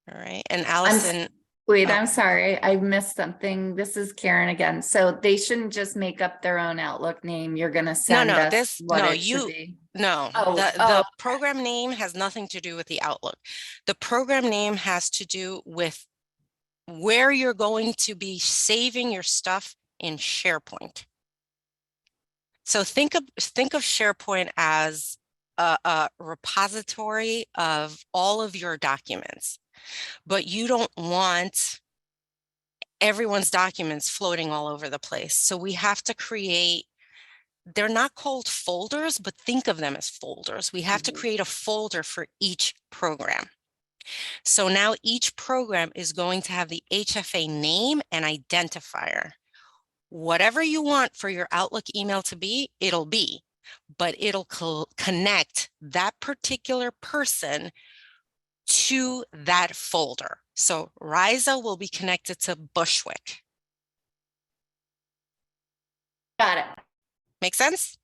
All right. And Allison. Wait, Oh. I'm sorry. I missed something. This is Karen again. So they shouldn't just make up their own Outlook name. You're going to send us what it should be. No, the program name has nothing to do with the Outlook. The program name has to do with where you're going to be saving your stuff in SharePoint. So think of SharePoint as a repository of all of your documents, but you don't want everyone's documents floating all over the place. So we have to create, they're not called folders, but think of them as folders. We have to create a folder for each program. So now each program is going to have the HFA name and identifier. Whatever you want for your Outlook email to be, it'll be, but it'll connect that particular person to that folder. So Riza will be connected to Bushwick. Got it. Make sense?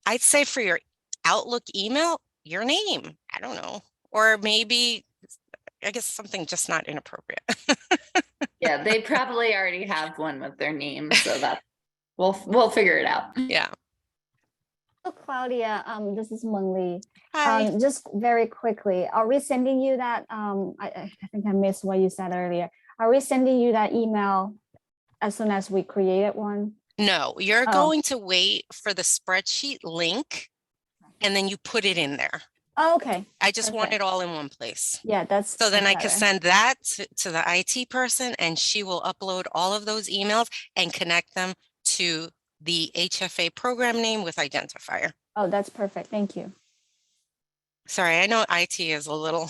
I'd say for your Outlook email, your name, I don't know, or maybe, I guess something just not inappropriate. Yeah, they probably already have one with their name, so that we'll figure it out. Yeah. So Claudia, this is Meng Li. Hi. Just very quickly, are we sending you that? I think I missed what you said earlier. Are we sending you that email as soon as we created one? No, you're going to wait for the spreadsheet link and then you put it in there. Oh, okay. I just want it all in one place. Yeah, that's so then I better. can send that to the IT person and she will upload all of those emails and connect them to the HFA program name with identifier. Oh, that's perfect. Thank you. Sorry, I know IT is a little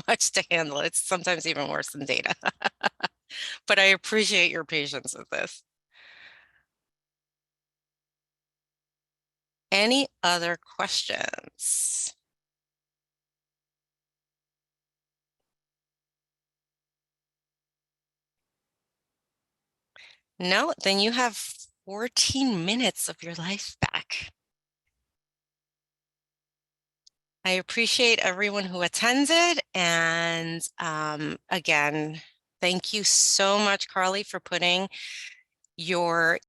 much to handle. It's sometimes even worse than data, but I appreciate your patience with this. Any other questions? No, then you have 14 minutes of your life back. I appreciate everyone who attended. And again, thank you so much, Carly, for putting your